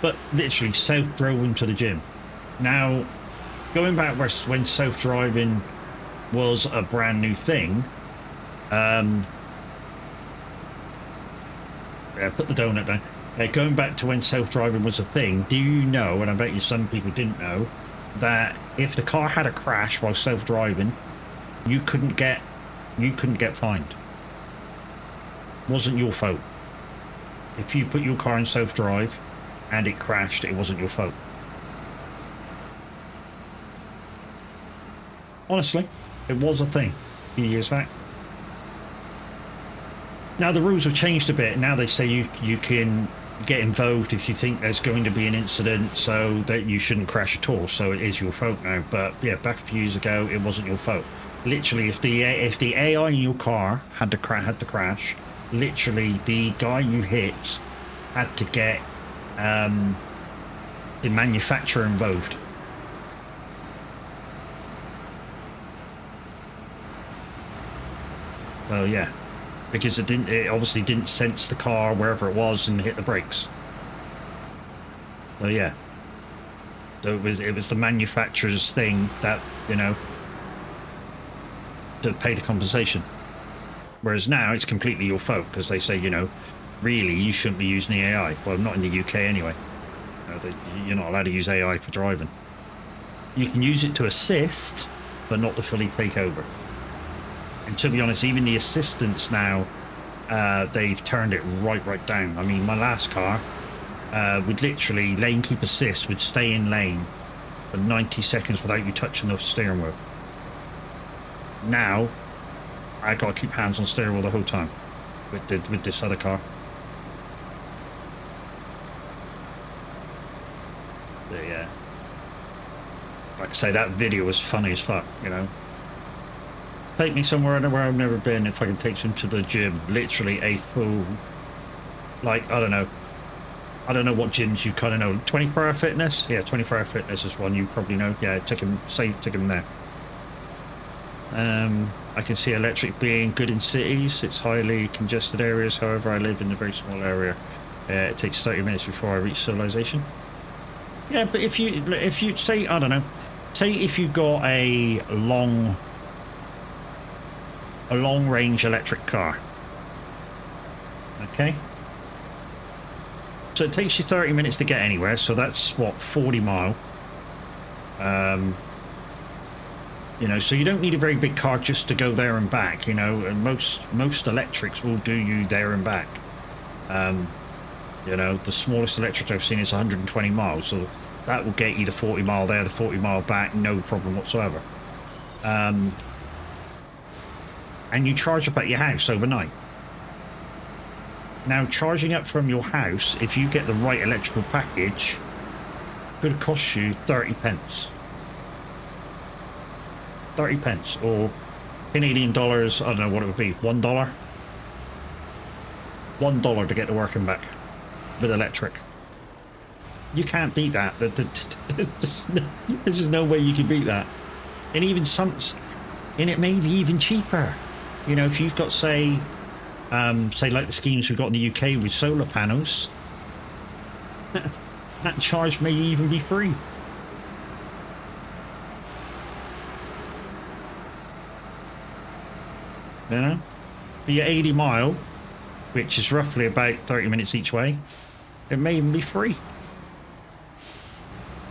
But literally self-drove him to the gym. Now, going back when self-driving was a brand new thing, yeah, put the donut down. Going back to when self-driving was a thing, do you know, and I bet you some people didn't know, that if the car had a crash while self-driving, you couldn't get fined. It wasn't your fault. If you put your car in self-drive and it crashed, it wasn't your fault. Honestly, it was a thing a few years back. Now the rules have changed a bit. Now they say you can get involved if you think there's going to be an incident, so that you shouldn't crash at all. So it is your fault now. But yeah, back a few years ago, it wasn't your fault. Literally, if the AI in your car had to crash, literally the guy you hit had to get the manufacturer involved. So yeah, because it obviously didn't sense the car wherever it was and hit the brakes. So yeah, so it was the manufacturer's thing that, you know, to pay the compensation. Whereas now it's completely your fault because they say, you know, really you shouldn't be using the AI. Well, not in the UK anyway. You're not allowed to use AI for driving. You can use it to assist, but not to fully take over. And to be honest, even the assistants now, they've turned it right down. I mean, my last car would literally lane keep assist would stay in lane for 90 seconds without you touching the steering wheel. Now I gotta keep hands on steering wheel the whole time with this other car. But yeah, like I say, that video was funny as fuck, you know. Take me somewhere where I've never been. If I can take him to the gym, literally a full, like, I don't know what gyms you kind of know. 24-hour fitness, yeah, 24-hour fitness is one you probably know. Yeah, took him there. I can see electric being good in cities. It's highly congested areas. However, I live in a very small area. It takes 30 minutes before I reach civilization. Yeah, but if you say, I don't know, say if you got a long range electric car, okay, so it takes you 30 minutes to get anywhere, so that's what, 40 mile. You know, so you don't need a very big car just to go there and back, you know, and most electrics will do you there and back. You know, the smallest electric I've seen is 120 miles, so that will get you the 40 mile there, the 40 mile back, no problem whatsoever. And you charge up at your house overnight. Now, charging up from your house, if you get the right electrical package, could cost you 30 pence. 30 pence, or Canadian dollars, I don't know what it would be, $1? $1 to get to work and back with electric. You can't beat that. There's just no way you can beat that. And even and it may be even cheaper. You know, if you've got, say like the schemes we've got in the UK with solar panels, that charge may even be free. You know, for your 80 mile, which is roughly about 30 minutes each way, it may even be free.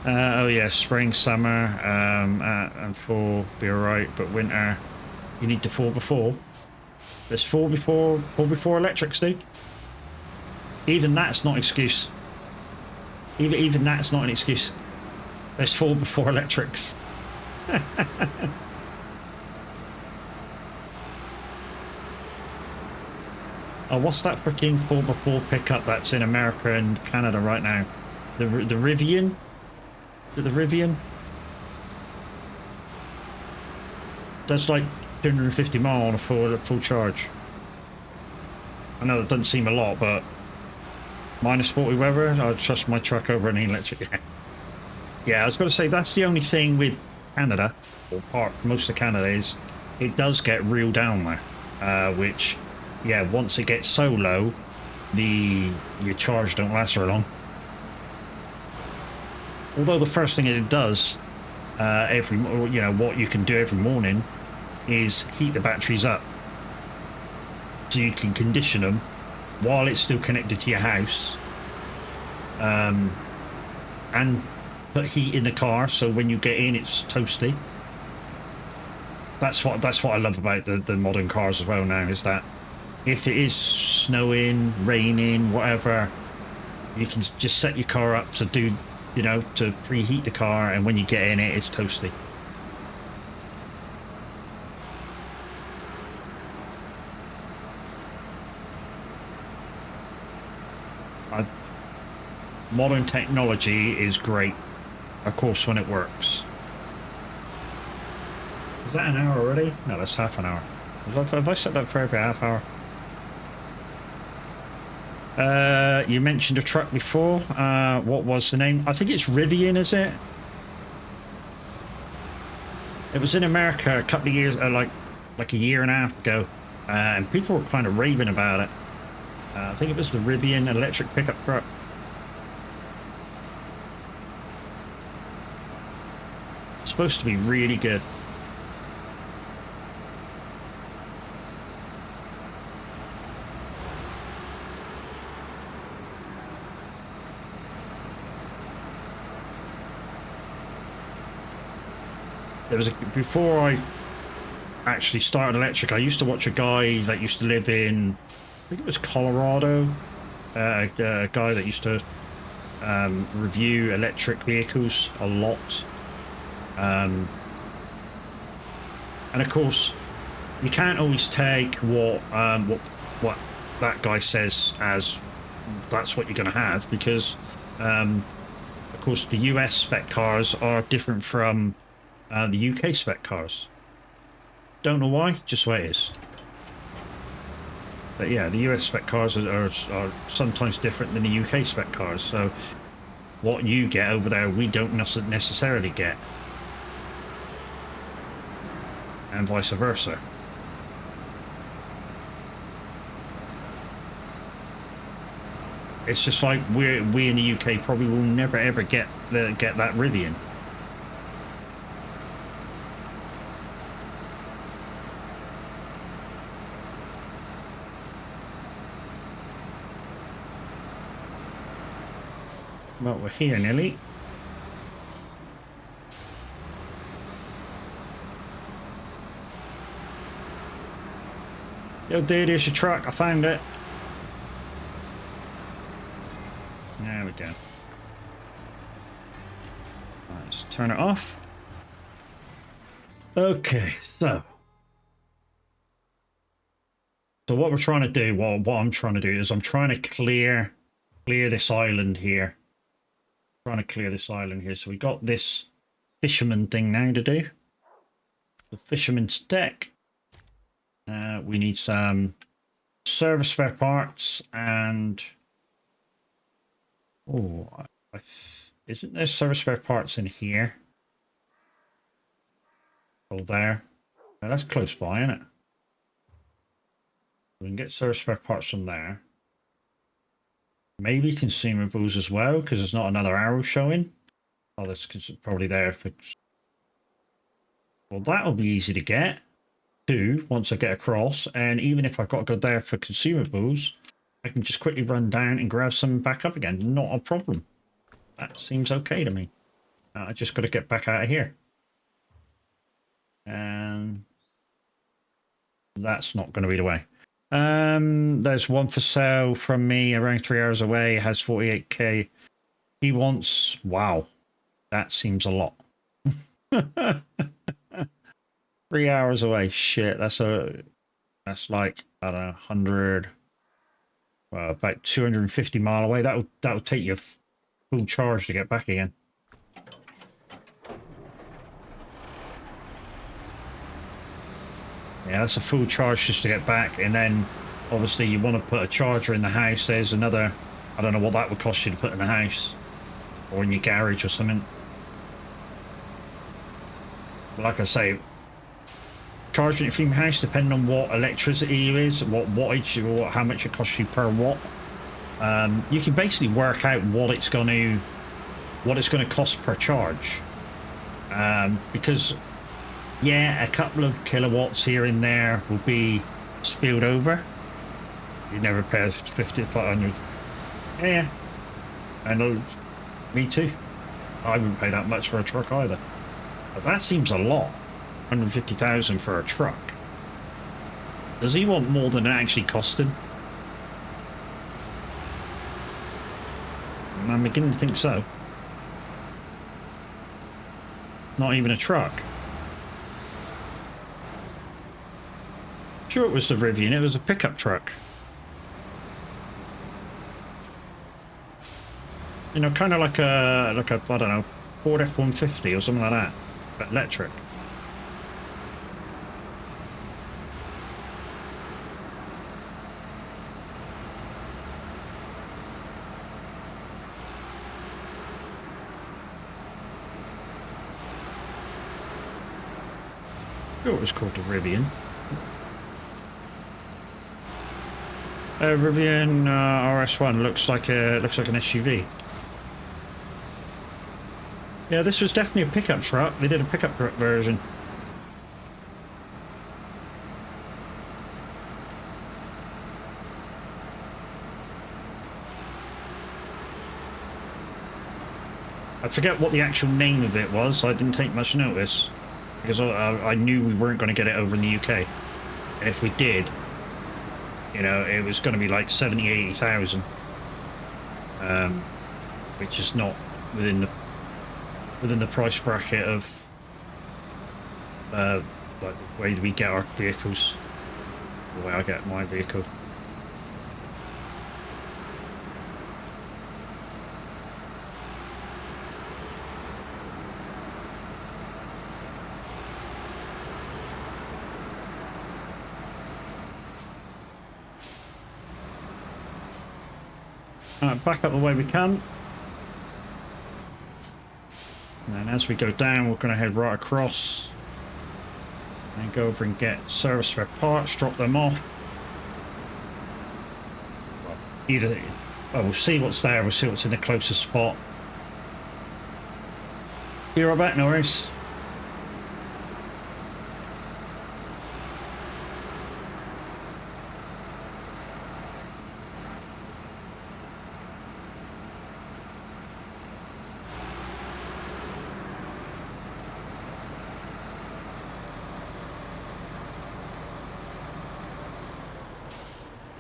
Oh yeah, spring, summer, and fall be alright, but winter, you need to fall before. There's fall before electrics, dude. Even that's not an excuse. Even that's not an excuse. There's 4x4 electrics. Oh, what's that freaking 4x4 pickup that's in America and Canada right now? The Rivian? The Rivian? Does like 250 mile on a full charge. I know that doesn't seem a lot, but minus 40 weather, I'll trust my truck over an electric. Yeah, I was going to say that's the only thing with Canada, or most of Canada, is it does get real down there, which, yeah, once it gets so low, your charge don't last very long. Although the first thing it does, what you can do every morning is heat the batteries up, so you can condition them while it's still connected to your house, and put heat in the car, so when you get in, it's toasty. That's what I love about the modern cars as well now, is that if it is snowing, raining, whatever, you can just set your car up to do, to preheat the car, and when you get in it, it's toasty. Modern technology is great, of course, when it works. Is that an hour already? No, that's half an hour. Have I set that for every half hour? You mentioned a truck before. What was the name? I think it's Rivian, is it? It was in America a couple of years, like a year and a half ago, and people were kind of raving about it. I think it was the Rivian electric pickup truck. It's supposed to be really good. Before I actually started electric, I used to watch a guy that used to live in, I think it was Colorado, a guy that used to review electric vehicles a lot, and of course you can't always take what that guy says as that's what you're going to have, because of course the US spec cars are different from the UK spec cars. Don't know why, just the way it is. But yeah, the US spec cars are sometimes different than the UK spec cars, so what you get over there we don't necessarily get, and vice versa. It's just like we in the UK probably will never ever get that Rivian. Well, we're here nearly. Yo, dude, here's your truck. I found it. There we go. Right, let's turn it off. Okay, so what we're trying to do, what I'm trying to do is I'm trying to clear this island here. Trying to clear this island here. So we got this fisherman thing now to do. The fisherman's deck. We need some service spare parts and isn't there service spare parts in here? Oh, there. Now, that's close by, isn't it? We can get service spare parts from there. Maybe consumables as well, because there's not another arrow showing. Oh, that's probably there for... Well, that'll be easy to get, too, once I get across. And even if I've got to go there for consumables, I can just quickly run down and grab some back up again. Not a problem. That seems okay to me. I just got to get back out of here. And that's not going to be the way. There's one for sale from me around 3 hours away. It has 48k He wants, wow, that seems a lot. 3 hours away. Shit, that's like, I don't know, 100, well, about 250 mile away. That'll take you full charge to get back again. Yeah, that's a full charge just to get back, and then obviously you want to put a charger in the house. There's another, I don't know what that would cost you to put in the house or in your garage or something. But like I say, charging it from your house, depending on what electricity you is, what wattage, or how much it costs you per watt, you can basically work out what it's going to cost per charge. Because yeah, a couple of kilowatts here and there will be spilled over. You never pay 50, 500. Yeah, and me too. I wouldn't pay that much for a truck either. But that seems a lot. 150,000 for a truck. Does he want more than it actually cost him? I'm beginning to think so. Not even a truck. Sure, it was the Rivian. It was a pickup truck. You know, kind of like a I don't know, Ford F-150 or something like that, but electric. Sure, it was called the Rivian. Rivian RS1 looks like an SUV. Yeah, this was definitely a pickup truck. They did a pickup truck version. I forget what the actual name of it was. I didn't take much notice because I knew we weren't going to get it over in the UK. And if we did, you know, it was going to be like 70, 80,000, which is not within the price bracket of like the way we get our vehicles, the way I get my vehicle. Back up the way we can. And then as we go down, we're going to head right across and go over and get service spare parts, drop them off. Either, well, we'll see what's there, we'll see what's in the closest spot. Be right back, Norris.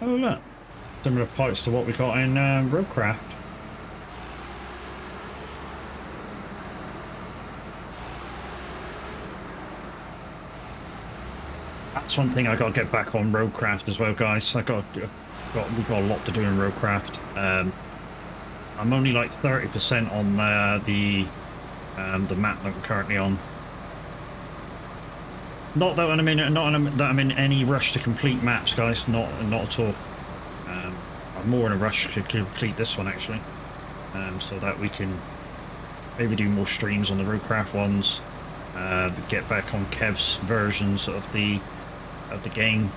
Oh look, similar parts to what we got in Roadcraft. That's one thing I got to get back on Roadcraft as well, guys. We got a lot to do in Roadcraft. I'm only like 30% on the map that I'm currently on. Not that I'm in any rush to complete maps, guys. Not at all. I'm more in a rush to complete this one actually, so that we can maybe do more streams on the Roadcraft ones. Get back on Kev's versions of the game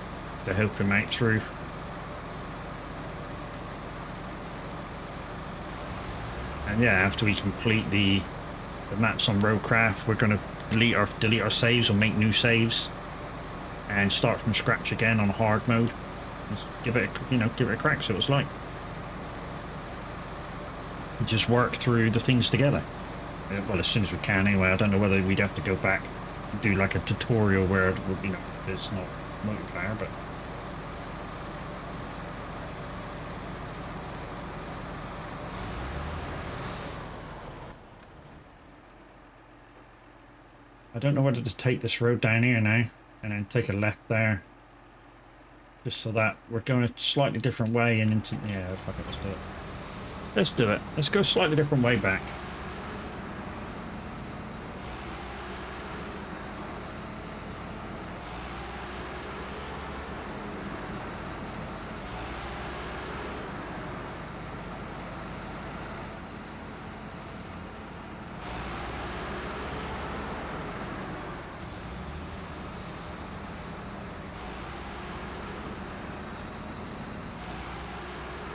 to help him out through. And yeah, after we complete the maps on Roadcraft, we're going to delete our saves or make new saves and start from scratch again on hard mode. Just give it a crack, see what it's like. Just work through the things together. Well, as soon as we can anyway. I don't know whether we'd have to go back and do like a tutorial where it would, it's not multiplayer, but I don't know whether to take this road down here now and then take a left there. Just so that we're going a slightly different way and into... Yeah, fuck it, let's do it. Let's do it. Let's go a slightly different way back.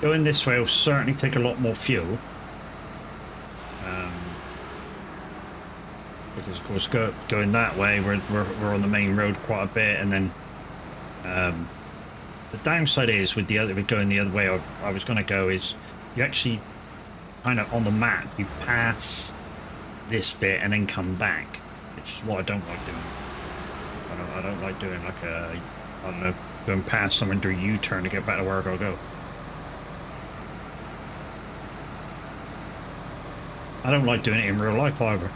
Going this way will certainly take a lot more fuel. Because of course going that way we're on the main road quite a bit, and then the downside is with going the other way I was going to go is you actually kind of on the map you pass this bit and then come back, which is what I don't like doing. I don't like doing like a, I don't know, going past someone do a U-turn to get back to where I gotta go. I don't like doing it in real life either.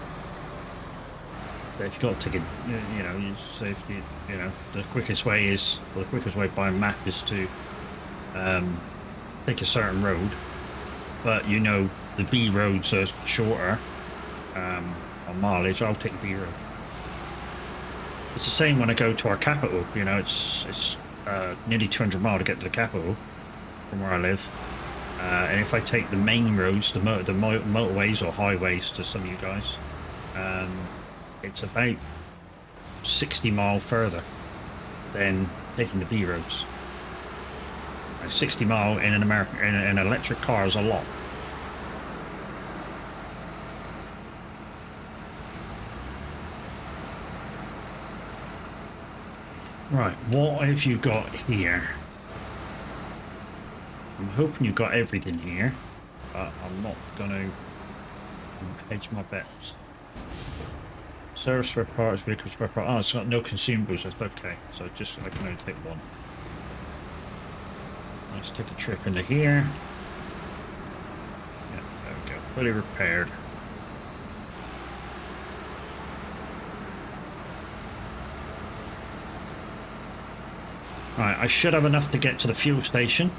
But if you've got to take it, you know, you know, the quickest way is, well, the quickest way by map is to take a certain road, but you know the B roads are shorter on mileage. I'll take the B road. It's the same when I go to our capital. You know, it's nearly 200 miles to get to the capital from where I live. And if I take the main roads, the motorways or highways to some of you guys, it's about 60 miles further than taking the B roads. 60 miles in an electric car is a lot. Right, what have you got here? I'm hoping you've got everything here, but I'm not going to hedge my bets. Service spare parts, vehicle spare parts. Oh, it's got no consumables. That's okay. So I can only take one. Let's take a trip into here. Yeah, there we go. Fully repaired. Right, I should have enough to get to the fuel station.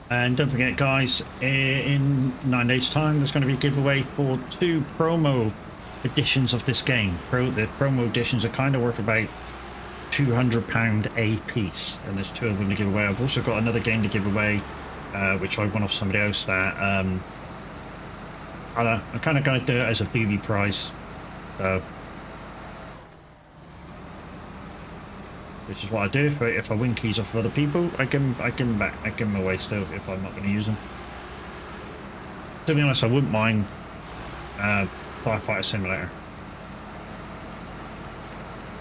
And don't forget, guys, in 9 days' time, there's going to be a giveaway for 2 promo editions of this game. The promo editions are kind of worth about £200 a piece, and there's 2 of them to give away. I've also got another game to give away, which I won off somebody else that I'm kind of going to do it as a booby prize. Which is what I do. If I win keys off of other people, I give them away still if I'm not going to use them. To be honest, I wouldn't mind Firefighter Simulator.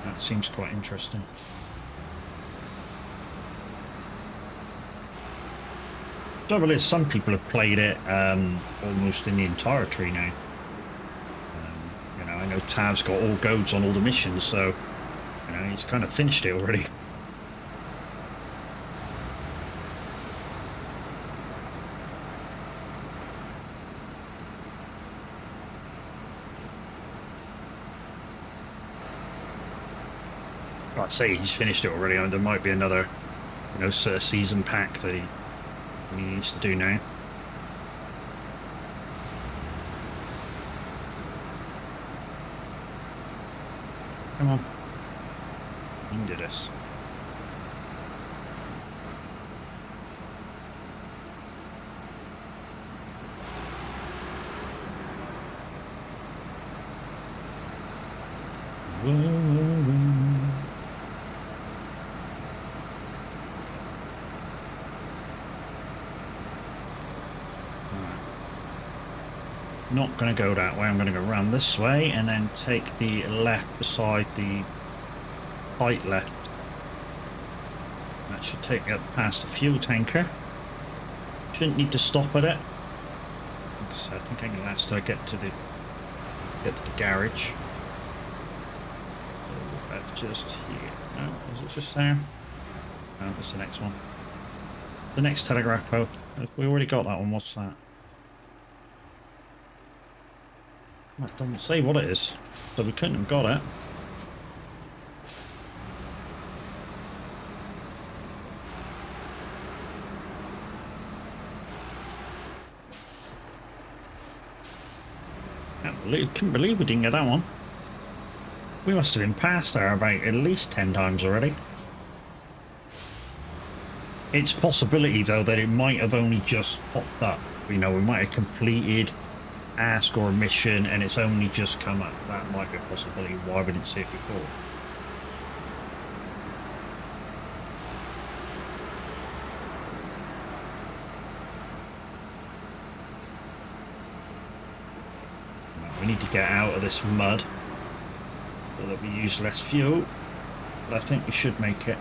That seems quite interesting. The trouble is, some people have played it almost in the entirety now. You know, I know Tav's got all golds on all the missions, so you know, he's kind of finished it already. I'd say he's finished it already. I mean, there might be another, you know, sort of season pack that he needs to do now. Come on. You can do this. not going to go that way. I'm going to go around this way and then take the left beside the right left. That should take me up past the fuel tanker. Shouldn't need to stop at it. So I think I can last till I get to the garage. So that's just here. No, is it just there? No, that's the next one. The next telegraph pole. We already got that one. What's that? That doesn't say what it is, so we couldn't have got it. Couldn't believe we didn't get that one. We must have been past there about at least 10 times already. It's a possibility though that it might have only just popped up. You know, we might have completed ask or a mission and it's only just come up. That might be a possibility why we didn't see it before. We need to get out of this mud so that we use less fuel, but I think we should make it.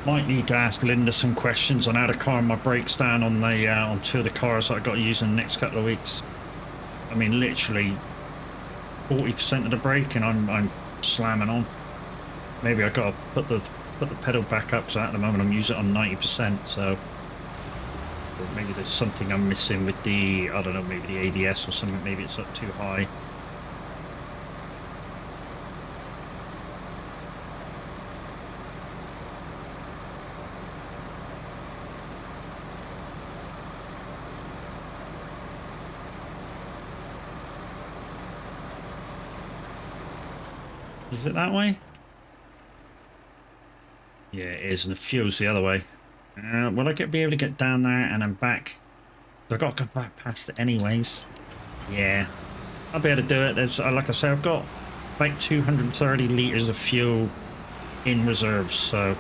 Might need to ask Linda some questions on how to calm my brakes down on the on two of the cars that I've got to use in the next couple of weeks. I mean, literally 40% of the brake, and I'm slamming on. Maybe I got to put the pedal back up, so at the moment I'm using it on 90%. So or maybe there's something I'm missing with the, I don't know, maybe the ADS or something. Maybe it's up too high. Is it that way? Yeah, it is, and the fuel's the other way. Will I be able to get down there and then back? So I've got to go back past it anyways. Yeah, I'll be able to do it. There's, like I said, I've got like 230 litres of fuel in reserves, so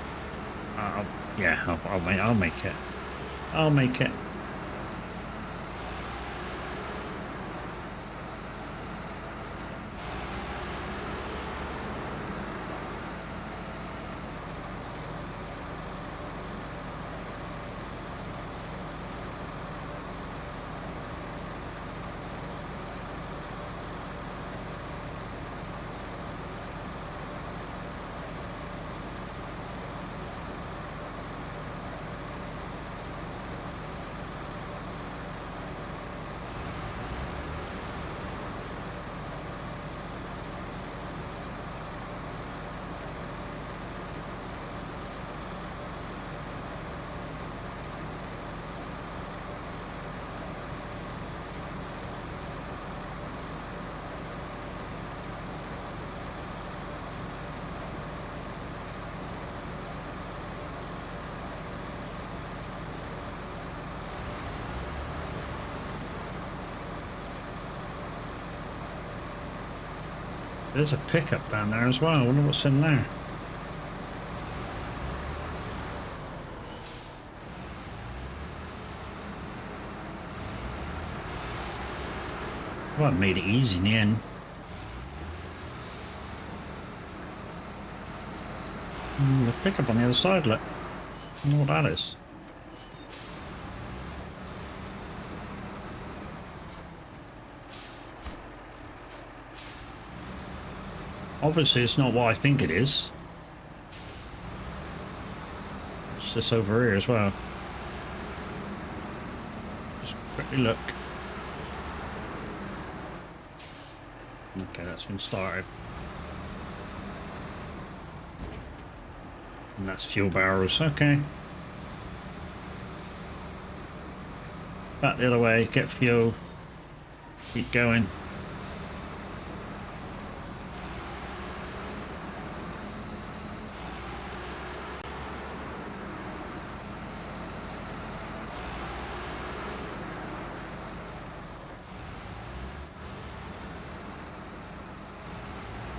yeah, I'll make it. I'll make it. There's a pickup down there as well. I wonder what's in there. Well, it made it easy in the end. The pickup on the other side, look. I wonder what that is. Obviously, it's not what I think it is. It's this over here as well. Just quickly look. Okay, that's been started. And that's fuel barrels, okay. back the other way, get fuel, keep going.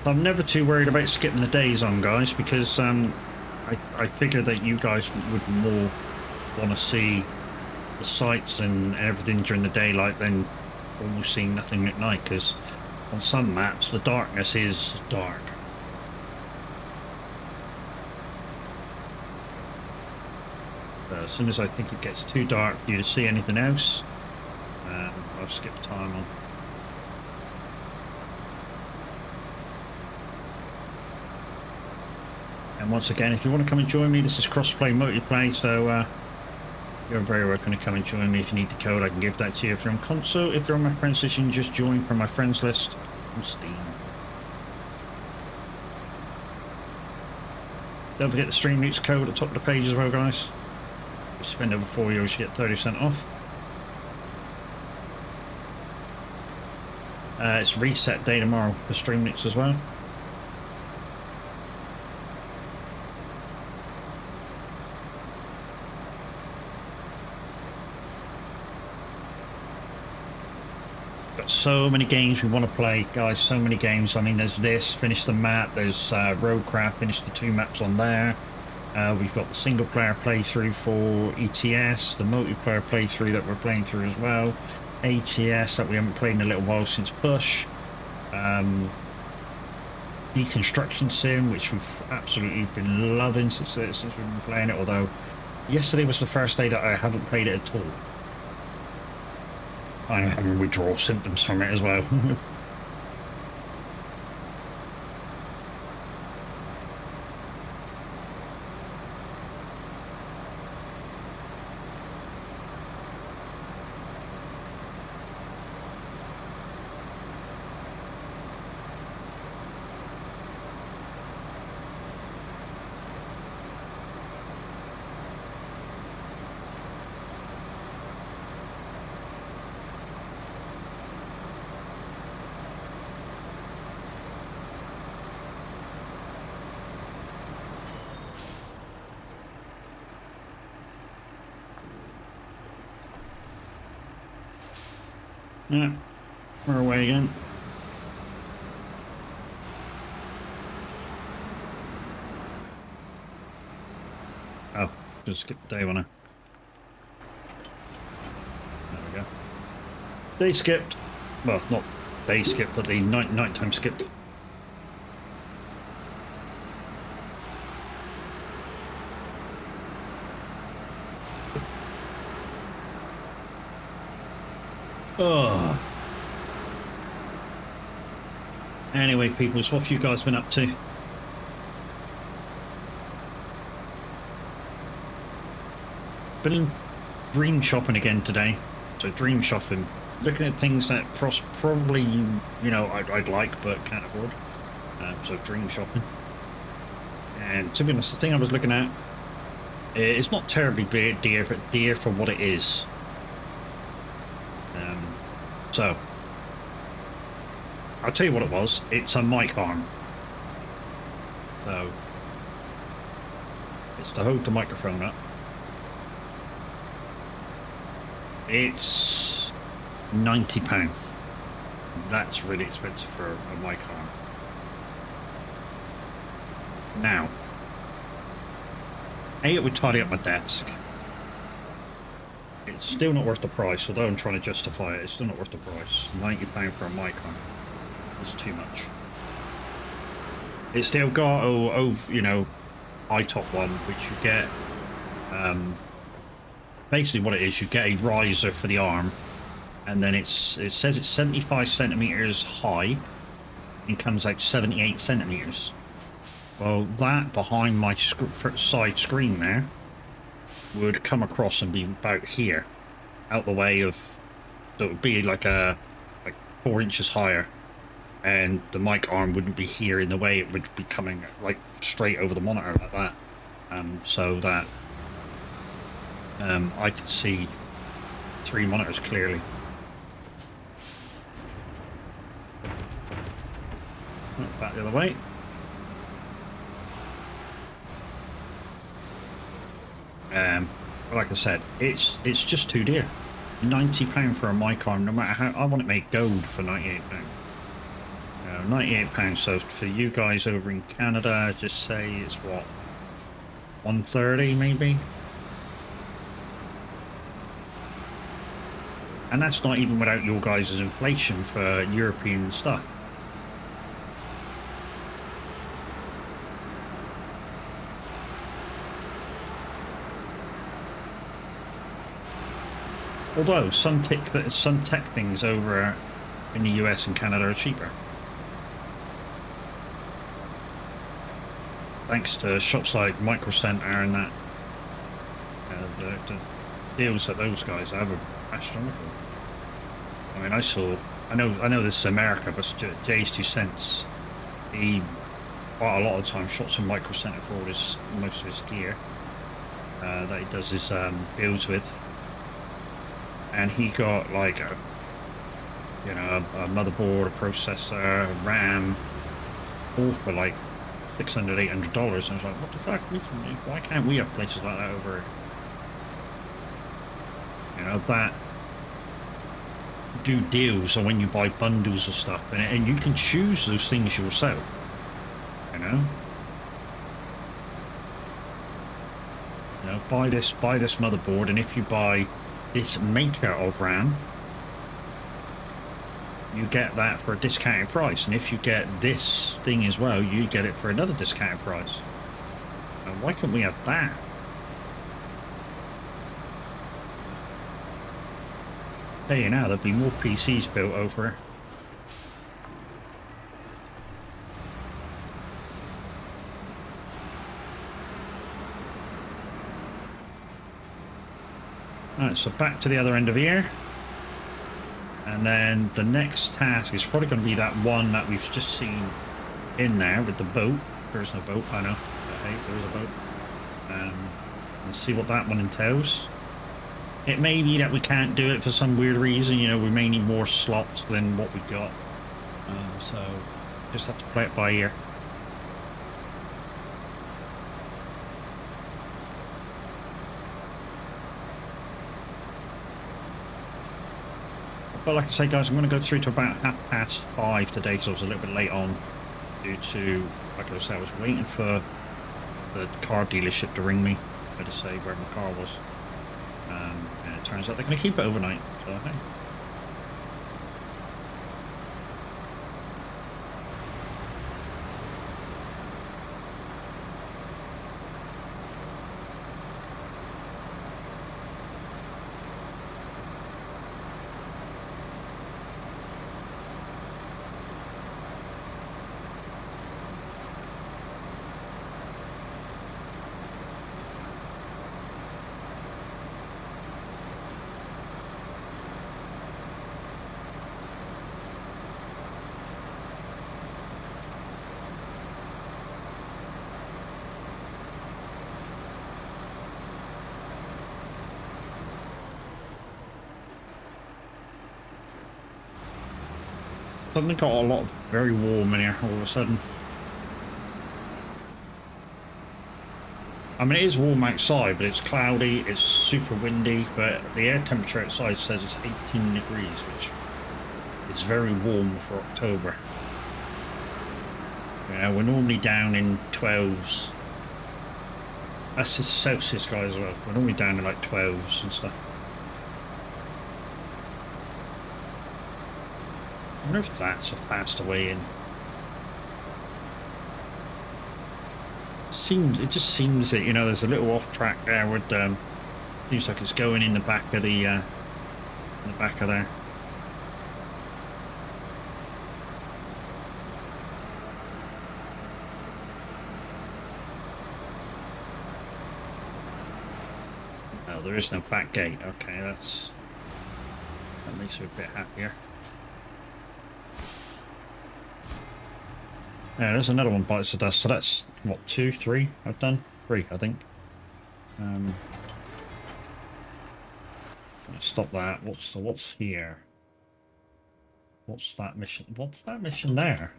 I'm never too worried about skipping the days on, guys, because I figure that you guys would more want to see the sights and everything during the daylight than almost seeing nothing at night, because on some maps the darkness is dark. As soon as I think it gets too dark for you to see anything else, I'll skip time on. And once again, if you want to come and join me, this is crossplay multiplay, so you're very welcome to come and join me. If you need the code, I can give that to you. If you're on console, if you're on my friends list, you can just join from my friends list on Steam. Don't forget the Stream Newts code at the top of the page as well, guys. If you spend over €4, you get 30% off. It's reset day tomorrow for Stream Newts as well. So many games we want to play, guys, so many games. I mean, there's this, finish the map, there's Roadcraft, finish the 2 maps on there. We've got the single player playthrough for ETS, the multiplayer playthrough that we're playing through as well, ATS that we haven't played in a little while since Push, Deconstruction Sim, which we've absolutely been loving since we've been playing it, although yesterday was the first day that I haven't played it at all. I'm having withdrawal symptoms from it as well. Yeah, we're away again. Oh, just skip the day one. There we go. Day skipped. Well, not day skipped, but the nighttime skipped. Oh. Anyway, people, what have you guys been up to? Been dream shopping again today. So dream shopping, looking at things that probably you know I'd like but can't afford. So dream shopping. And to be honest, the thing I was looking at, it's not terribly dear, but dear for what it is. So, I'll tell you what it was. It's a mic arm. So, it's to hold the microphone up. It's £90. That's really expensive for a mic arm. Now, it would tidy up my desk. It's still not worth the price, although I'm trying to justify it. It's still not worth the price. £90 for a mic arm. It's too much. It's the Elgato, you know, iTop one, which you get. Basically, what it is, you get a riser for the arm, and then it says it's 75 centimeters high, and comes out 78 centimeters. Well, that behind my side screen there would come across and be about here, out the way of, so it would be like 4 inches higher, and the mic arm wouldn't be here in the way. It would be coming like straight over the monitor like that, so that I could see 3 monitors clearly. Oh, back the other way. Like I said, it's just too dear. £90 for a mic arm, no matter how I want it made gold for £98. £98. So for you guys over in Canada, just say it's what, 130 maybe. And that's not even without your guys' inflation for European stuff. Although some tech things over in the US and Canada are cheaper. Thanks to shops like Micro Center and that. The deals that those guys have are astronomical. I mean, I know this is America, but Jay's 2 cents. He quite a lot of the time shops in Micro Center for all most of his gear that he does his builds with. And he got like a motherboard, a processor, a RAM, all for like $600, $800. And I was like, what the fuck? Why can't we have places like that over? That do deals, or when you buy bundles of stuff, and you can choose those things yourself. Buy this motherboard, and if you buy this maker of RAM, you get that for a discounted price, and if you get this thing as well, you get it for another discounted price. Now, why can't we have that? Tell you now, there'll be more PCs built over. Alright, so back to the other end of here. And then the next task is probably going to be that one that we've just seen in there with the boat. There's no boat, I know. But hey, there's a boat. Let's see what that one entails. It may be that we can't do it for some weird reason. We may need more slots than what we got. So just have to play it by ear. But like I say, guys, I'm going to go through to about 5:30 today, because I was a little bit late on due to, like I said, I was waiting for the car dealership to ring me to say where my car was. And it turns out they're going to keep it overnight, so hey. Suddenly got a lot of very warm in here all of a sudden. I mean, it is warm outside, but it's cloudy, it's super windy, but the air temperature outside says it's 18 degrees, which is very warm for October. We're normally down in 12s. That's the Celsius, guys, as well. We're normally down in like 12s and stuff. I wonder if that's a faster way in. It just seems that, there's a little off track there with seems like it's going in the back of there. No, there is no back gate. Okay, that makes me a bit happier. Yeah, there's another one bites the dust. So that's what, 2, 3 I've done? 3, I think. Stop that. What's here? What's that mission? What's that mission there?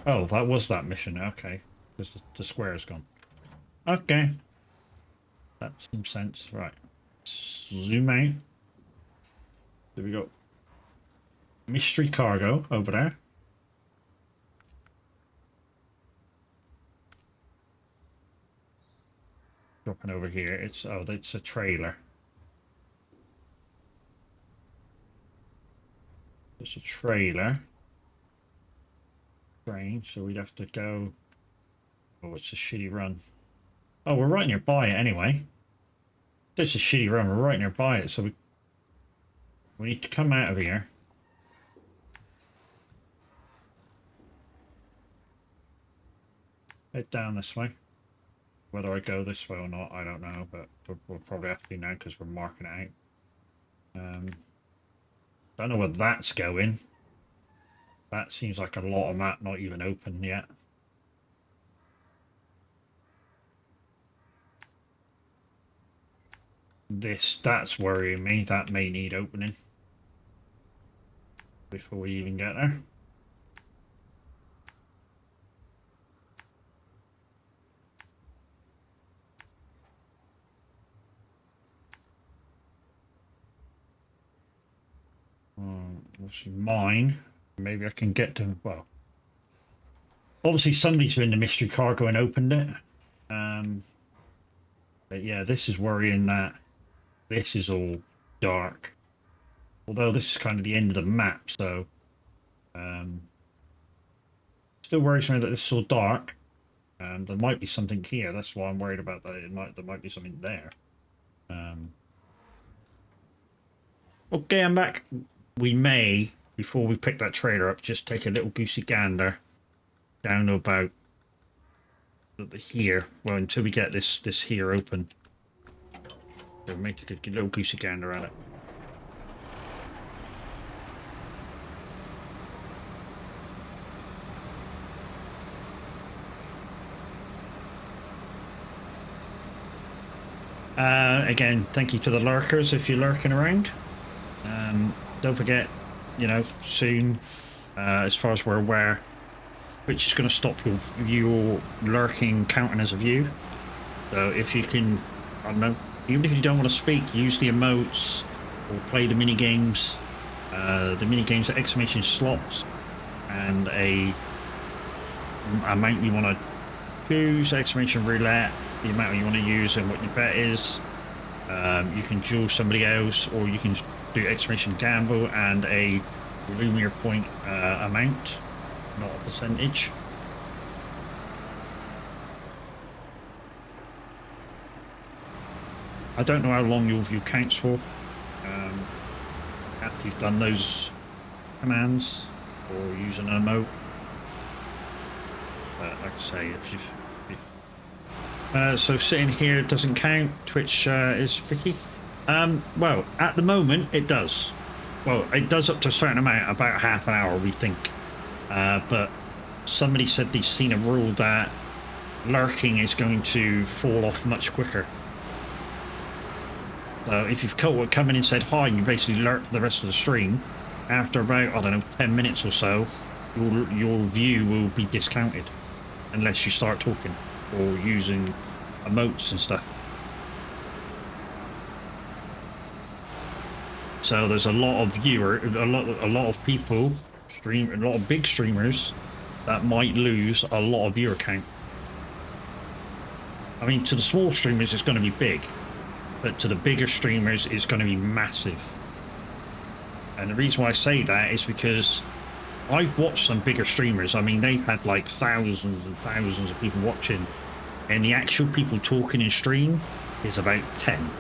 Oh, that was that mission. Okay, because the square is gone. Okay, that's some sense. Right, zoom out. There we go. Mystery cargo over there. Dropping over here. It's a trailer. It's a trailer. Strange. So we'd have to go. Oh, it's a shitty run. Oh, we're right nearby it anyway. It's a shitty run. We're right nearby it, so we need to come out of here. Head down this way. Whether I go this way or not, I don't know, but we'll probably have to now because we're marking it out. Don't know where that's going. That seems like a lot of map not even open yet. That's worrying me. That may need opening before we even get there. Obviously mine. Maybe I can get to, well, obviously somebody's been the mystery cargo and opened it. But yeah, this is worrying that this is all dark. Although this is kind of the end of the map, so still worries me that this is all dark. There might be something here. That's why I'm worried about that. There might be something there. Okay, I'm back. We may, before we pick that trailer up, just take a little goosey gander down about here. Well, until we get this here open. So we'll make a little goosey gander at it. Again, thank you to the lurkers if you're lurking around. Don't forget, you know, soon, as far as we're aware, Twitch is going to stop your lurking counting as a view. So if you can, I don't know, even if you don't want to speak, use the emotes or play the mini games. The mini games are exclamation slots and a amount you want to choose, exclamation roulette, the amount you want to use and what your bet is. You can duel somebody else, or you can do exclamation gamble and a Lumiere point amount, not a percentage. I don't know how long your view counts for after you've done those commands or use an emote. But like I say, if you've so sitting here doesn't count. Twitch is tricky. Well, at the moment it does. Well, it does up to a certain amount, about half an hour, we think. But somebody said they've seen a rule that lurking is going to fall off much quicker. So if you've come in and said hi, and you basically lurk for the rest of the stream, after about, I don't know, 10 minutes or so, your view will be discounted. Unless you start talking or using emotes and stuff. So there's a lot of a lot of people a lot of big streamers that might lose a lot of viewer count. I mean, to the small streamers it's going to be big, but to the bigger streamers it's going to be massive. And the reason why I say that is because I've watched some bigger streamers. I mean, they've had like thousands and thousands of people watching, and the actual people talking in stream is about 10.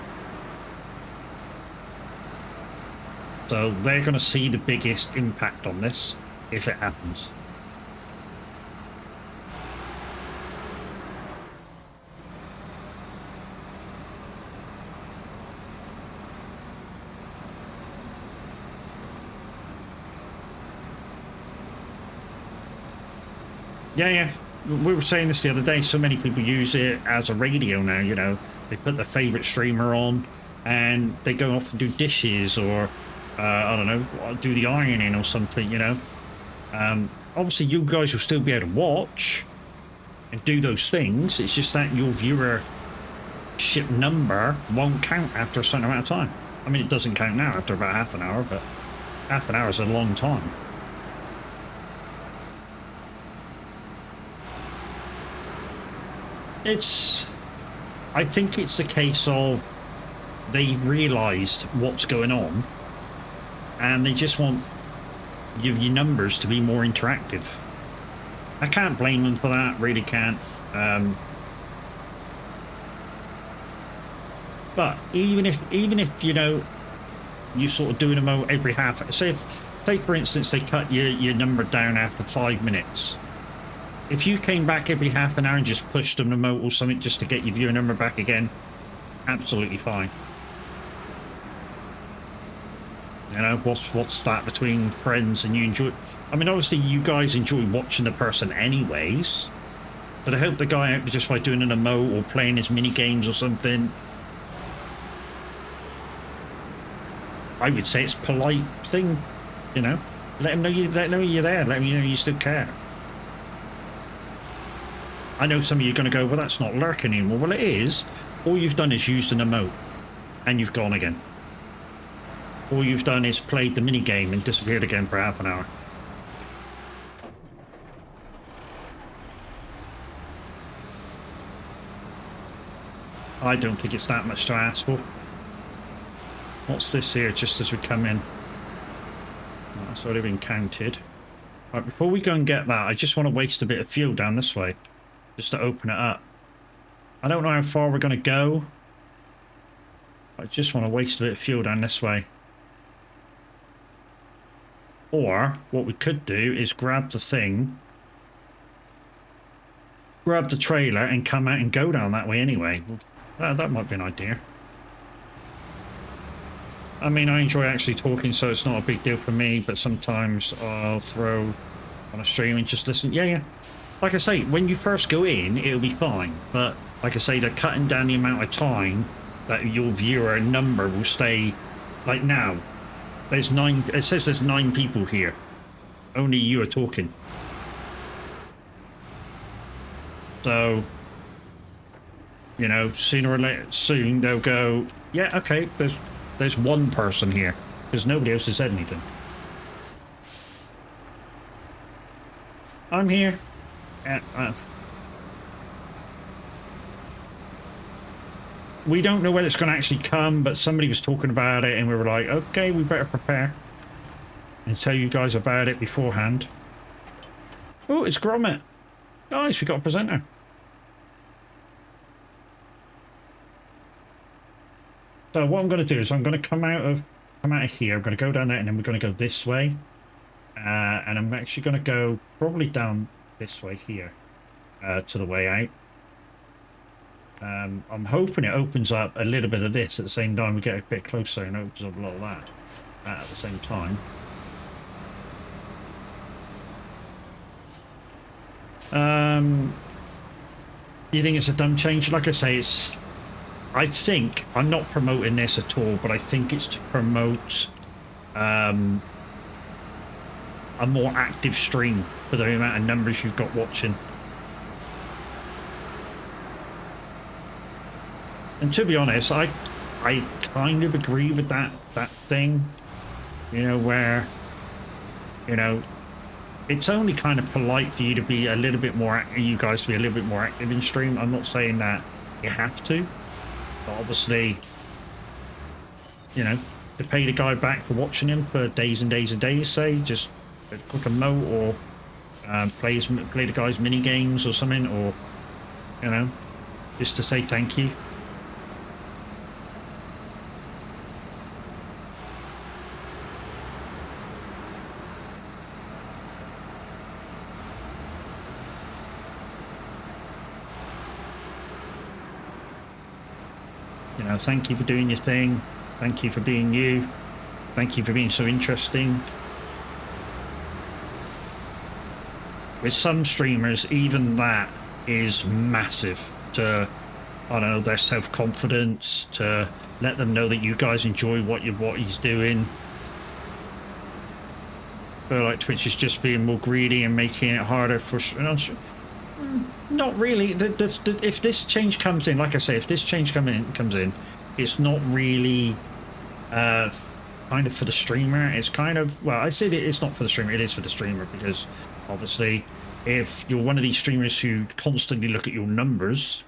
So they're going to see the biggest impact on this if it happens. Yeah, we were saying this the other day. So many people use it as a radio now, you know. They put their favorite streamer on, and they go off and do dishes, or I don't know, do the ironing or something. You know, obviously you guys will still be able to watch and do those things. It's just that your viewership number won't count after a certain amount of time. I mean, it doesn't count now after about half an hour, but half an hour is a long time. I think it's a case of they realised what's going on, and they just want your numbers to be more interactive. I can't blame them for that, really can't. But even if you know, you sort of do an emote every half, say for instance they cut your number down after 5 minutes. If you came back every half an hour and just pushed an emote or something just to get your viewer number back again, absolutely fine. You know, what's that between friends, and you enjoy? I mean, obviously you guys enjoy watching the person anyways, but I hope the guy out just by doing an emote or playing his mini games or something, I would say it's a polite thing, you know. Let him know you're there. Let him know you still care. I know some of you are going to go, well, that's not lurking anymore. Well, it is. All you've done is used an emote, and you've gone again. All you've done is played the mini game and disappeared again for half an hour. I don't think it's that much to ask for. What's this here, just as we come in? Oh, that's already been counted. Right, before we go and get that, I just want to waste a bit of fuel down this way, just to open it up. I don't know how far we're going to go. I just want to waste a bit of fuel down this way. Or, what we could do is grab the thing, grab the trailer, and come out and go down that way anyway. That might be an idea. I mean, I enjoy actually talking, so it's not a big deal for me, but sometimes I'll throw on a stream and just listen. Yeah. Like I say, when you first go in, it'll be fine. But like I say, they're cutting down the amount of time that your viewer number will stay. Like now, there's 9. It says there's 9 people here. Only you are talking. So, you know, sooner or later, soon they'll go, yeah, okay, there's one person here, because nobody else has said anything. I'm here. We don't know whether it's going to actually come, but somebody was talking about it, and we were like, okay, we better prepare and tell you guys about it beforehand. Oh, it's Gromit. Guys, we got a presenter. So what I'm going to do is I'm going to come out of here. I'm going to go down there, and then we're going to go this way. And I'm actually going to go probably down this way here to the way out. I'm hoping it opens up a little bit of this at the same time. We get a bit closer and opens up a lot of that at the same time. You think it's a dumb change? Like I say, I think I'm not promoting this at all, but I think it's to promote a more active stream for the amount of numbers you've got watching. And to be honest, I kind of agree with that thing, you know, where, you know, it's only kind of polite for you to be a little bit more active, you guys to be a little bit more active in stream. I'm not saying that you have to, but obviously, you know, to pay the guy back for watching him for days and days and days, say, just a quick emote, or play the guy's mini games or something, or, you know, just to say thank you. You know, thank you for doing your thing. Thank you for being you. Thank you for being so interesting. With some streamers, even that is massive to I don't know, their self-confidence, to let them know that you guys enjoy what he's doing. I feel like Twitch is just being more greedy and making it harder for... Not really. If this change comes in, like I say, if this change comes in, it's not really kind of for the streamer. It's kind of, well, I said it's not for the streamer. It is for the streamer, because obviously, if you're one of these streamers who constantly look at your numbers,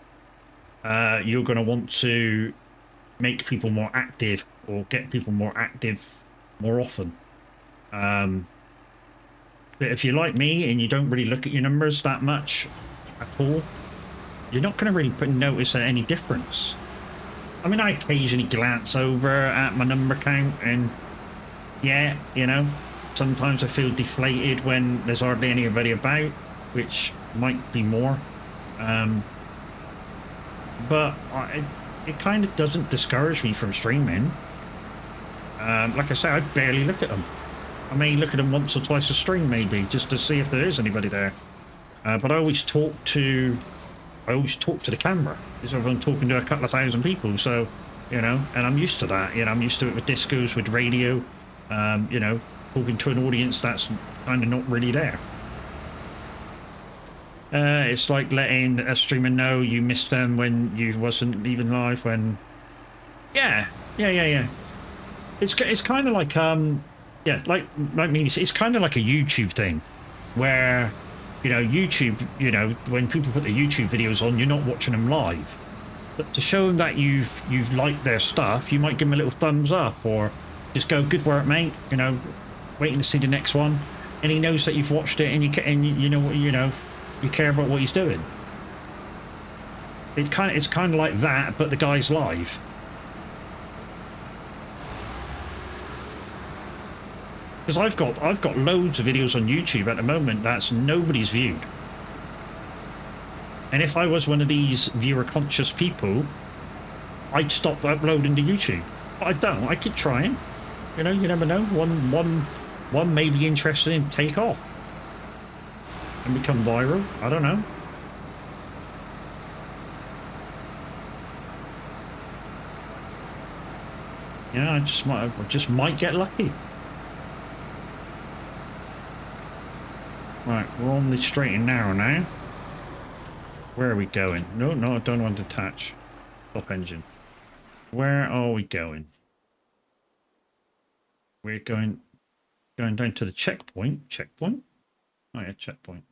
you're going to want to make people more active, or get people more active more often. But if you're like me and you don't really look at your numbers that much at all, you're not going to really notice any difference. I mean, I occasionally glance over at my number count, and yeah, you know, sometimes I feel deflated when there's hardly anybody about, which might be more. But it kind of doesn't discourage me from streaming. Like I say, I barely look at them. I may look at them once or twice a stream, maybe, just to see if there is anybody there. But I always talk to the camera, as if I'm talking to a couple of thousand people. So, you know, and I'm used to that. You know, I'm used to it with discos, with radio. You know, talking to an audience that's kind of not really there. It's like letting a streamer know you missed them when you wasn't even live. When, yeah. It's kind of like yeah, like me. It's kind of like a YouTube thing, where, you know, YouTube, you know, when people put their YouTube videos on, you're not watching them live, but to show them that you've liked their stuff, you might give them a little thumbs up, or just go, "Good work, mate," you know, waiting to see the next one, and he knows that you've watched it, and you know you care about what he's doing. It's kind of like that, but the guy's live. Because I've got loads of videos on YouTube at the moment that's nobody's viewed. And if I was one of these viewer conscious people, I'd stop uploading to YouTube. But I don't. I keep trying. You know, you never know. One may be interested in take off and become viral. I don't know. Yeah, I just might get lucky. Right, we're on the straight and narrow now. Where are we going? No, I don't want to touch. Stop engine. Where are we going? We're going down to the checkpoint. Checkpoint? Oh yeah, checkpoint.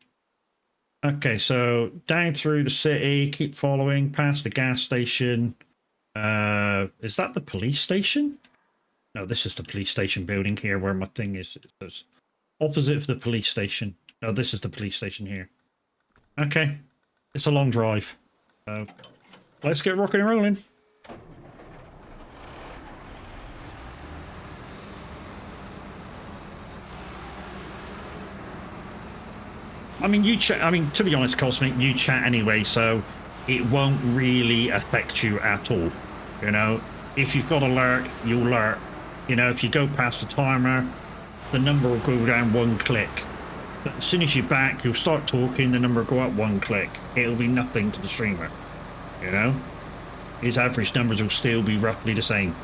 Okay, so down through the city, keep following, past the gas station. Is that the police station? No, this is the police station building here where my thing is. It says opposite of the police station. No, this is the police station here. Okay. It's a long drive. So let's get rocking and rolling. I mean, to be honest, Cosmic, you chat anyway, so it won't really affect you at all. You know, if you've got a lurk, you'll lurk. You know, if you go past the timer, the number will go down one click. But as soon as you're back, you'll start talking, the number will go up one click. It'll be nothing to the streamer, you know? His average numbers will still be roughly the same.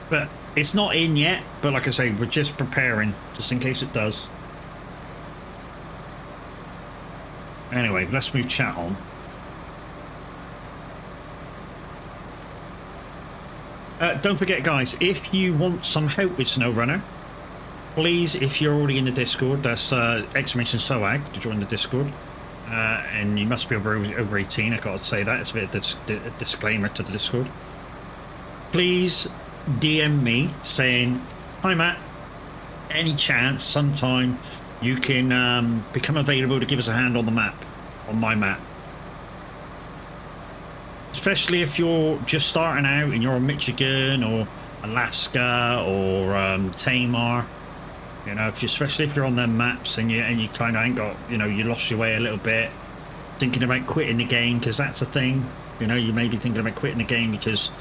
But it's not in yet, but like I say, we're just preparing, just in case it does. Anyway, let's move chat on. Don't forget, guys, if you want some help with SnowRunner, please, if you're already in the Discord, that's exclamation SOAG to join the Discord. And you must be over 18, I've got to say that. It's a bit of a disclaimer to the Discord. Please DM me saying, "Hi Matt, any chance sometime you can become available to give us a hand on the map, on my map?" Especially if you're just starting out and you're in Michigan or Alaska or Tamar, you know, especially if you're on them maps and you kind of ain't got, you know, you lost your way a little bit, thinking about quitting the game, because that's a thing. You know, you may be thinking about quitting the game because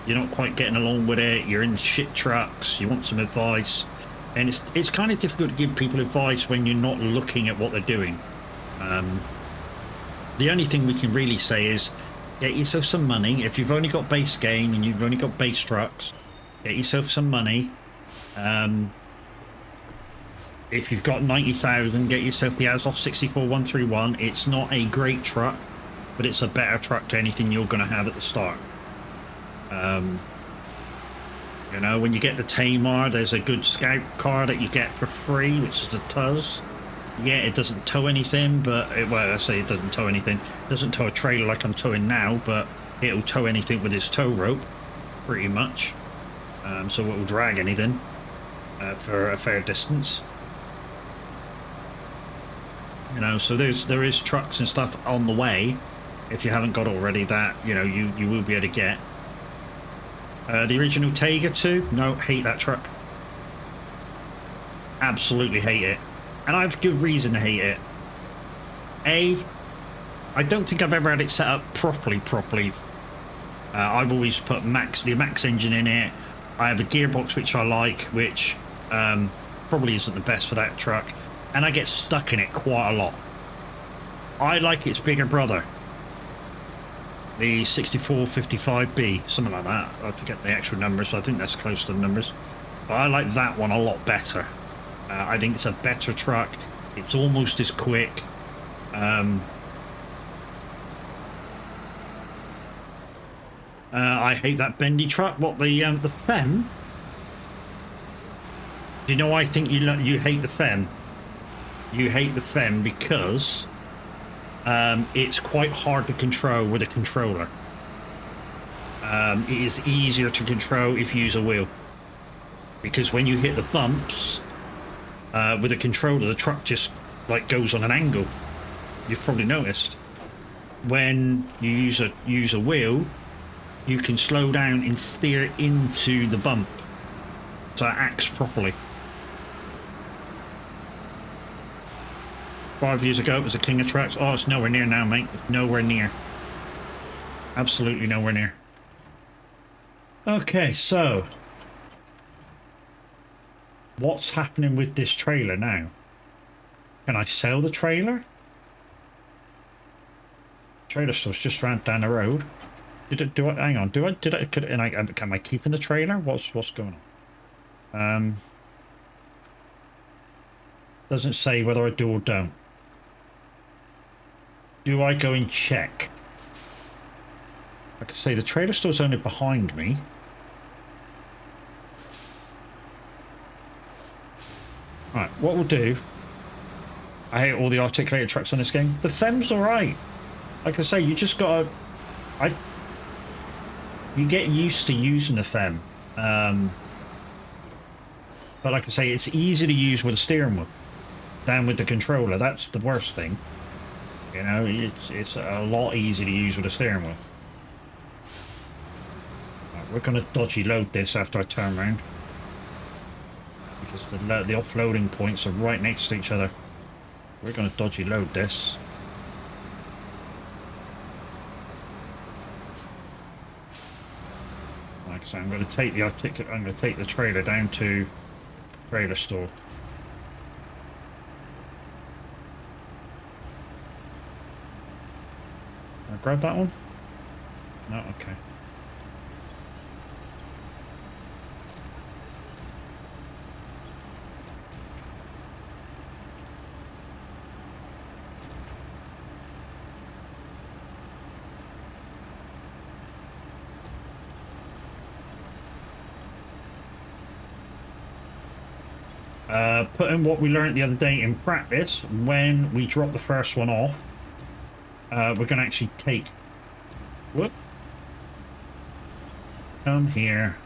you're not quite getting along with it. You're in shit trucks. You want some advice, and it's kind of difficult to give people advice when you're not looking at what they're doing. The only thing we can really say is get yourself some money. If you've only got base game and you've only got base trucks, get yourself some money. If you've got 90,000, get yourself the Azov 64131. It's not a great truck, but it's a better truck to anything you're going to have at the start. You know, when you get the Tamar, there's a good scout car that you get for free, which is the Tuz. Yeah, it doesn't tow anything, but well, I say it doesn't tow anything. It doesn't tow a trailer like I'm towing now, but it'll tow anything with its tow rope, pretty much. So it will drag anything for a fair distance. You know, so there is trucks and stuff on the way, if you haven't got already, that, you know, you will be able to get. The original Tega 2, no, hate that truck. Absolutely hate it. And I have good reason to hate it. I don't think I've ever had it set up properly. I've always put the max engine in it. I have a gearbox which I like, which probably isn't the best for that truck. And I get stuck in it quite a lot. I like its bigger brother, the 6455B, something like that. I forget the actual numbers, so I think that's close to the numbers. But I like that one a lot better. I think it's a better truck. It's almost as quick. I hate that bendy truck. What, the Fem? Do you know why I think you hate the Fem? You hate the Fem because it's quite hard to control with a controller. It is easier to control if you use a wheel, because when you hit the bumps with a controller, the truck just like goes on an angle. You've probably noticed. When you use a wheel, you can slow down and steer into the bump, so it acts properly. 5 years ago, it was the king of trucks. Oh, it's nowhere near now, mate. Nowhere near. Absolutely nowhere near. Okay, so what's happening with this trailer now? Can I sell the trailer? Trailer store's just round down the road. Hang on, am I keeping the trailer? What's going on? Doesn't say whether I do or don't. Do I go and check? Like I say, the trailer store's only behind me. Right, what we'll do... I hate all the articulated trucks on this game. The Fem's alright. Like I say, you just gotta... You get used to using the Fem. But like I say, it's easy to use with a steering wheel than with the controller. That's the worst thing. You know, it's a lot easier to use with a steering wheel. Right, we're going to dodgy load this after I turn around, because the offloading points are right next to each other. We're going to dodgy load this. Like I say, I'm going to take the trailer down to trailer store. Can I grab that one? No, okay. Putting what we learned the other day in practice, when we drop the first one off, we're going to actually take... Whoop. Come here.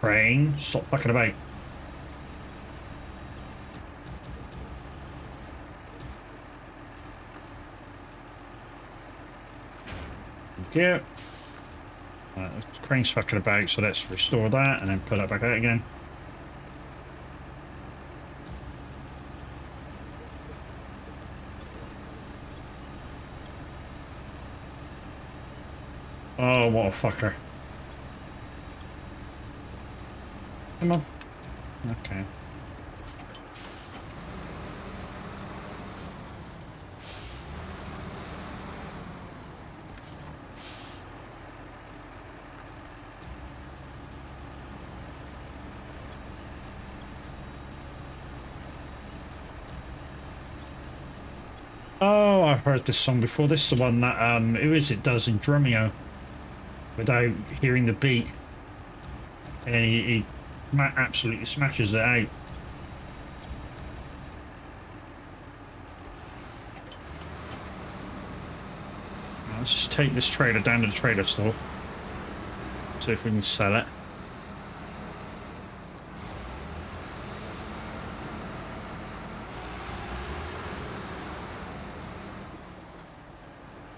Train, stop fucking about. Thank you. The crane's fucking about, so let's restore that and then pull it back out again. Oh, what a fucker. Come on. Okay. Oh, I've heard this song before. This is the one that who is it does in Drumeo without hearing the beat, and he absolutely smashes it out. Let's just take this trailer down to the trailer store, see if we can sell it.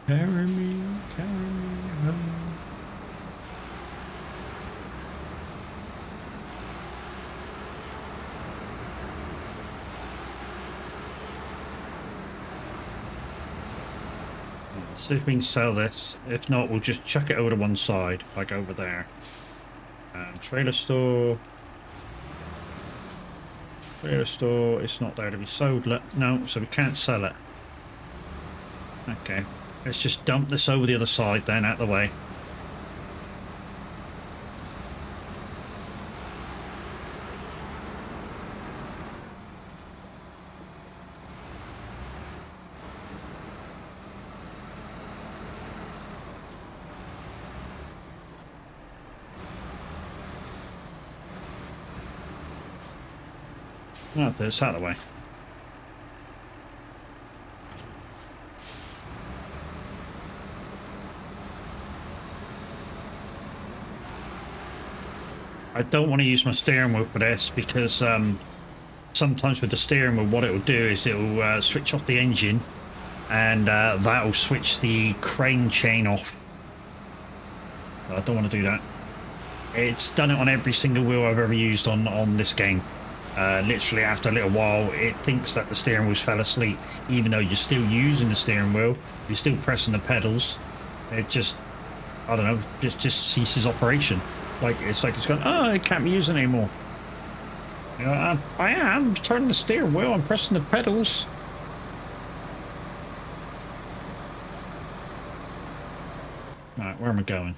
Carry me home. Let's see if we can sell this. If not, we'll just chuck it over to one side, like over there. Trailer store. Trailer store. It's not there to be sold. No, so we can't sell it. Okay. Let's just dump this over the other side then, out the way. Oh, it's out of the way. I don't want to use my steering wheel for this because sometimes with the steering wheel what it will do is it will switch off the engine and that will switch the crane chain off. I don't want to do that. It's done it on every single wheel I've ever used on this game. Literally after a little while it thinks that the steering wheel's fell asleep, even though you're still using the steering wheel, you're still pressing the pedals. It just, I don't know, just ceases operation. Like it's gone, oh, it can't be used anymore. You know, I'm turning the steering wheel, I'm pressing the pedals. Alright, where am I going?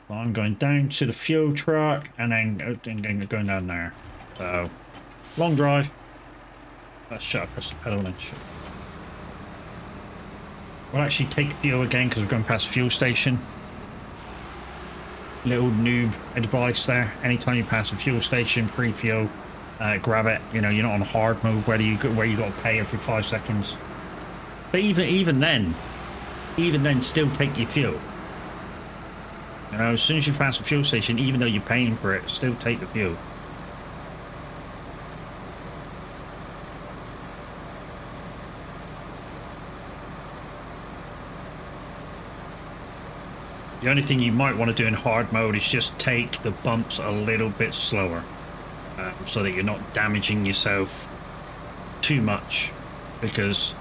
Well, I'm going down to the fuel truck and then going down there. So, long drive. Let's shut up, press the pedal and shit. We'll actually take fuel again because we're going past the fuel station. Little noob advice there. Anytime you pass a fuel station, free fuel, grab it. You know, you're not on hard mode where you got to pay every 5 seconds. But even then, still take your fuel. You know, as soon as you pass a fuel station, even though you're paying for it, still take the fuel. The only thing you might want to do in hard mode is just take the bumps a little bit slower, so that you're not damaging yourself too much, because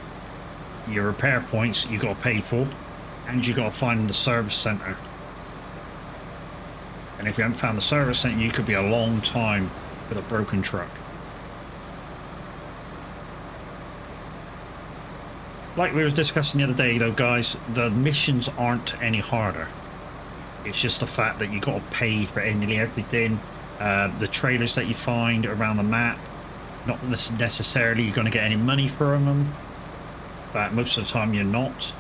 your repair points you got to pay for, and you got to find the service center. And if you haven't found the service center, you could be a long time with a broken truck. Like we were discussing the other day, though, guys, the missions aren't any harder. It's just the fact that you got to pay for nearly everything. The trailers that you find around the map, not necessarily you're going to get any money from them, but most of the time you're not.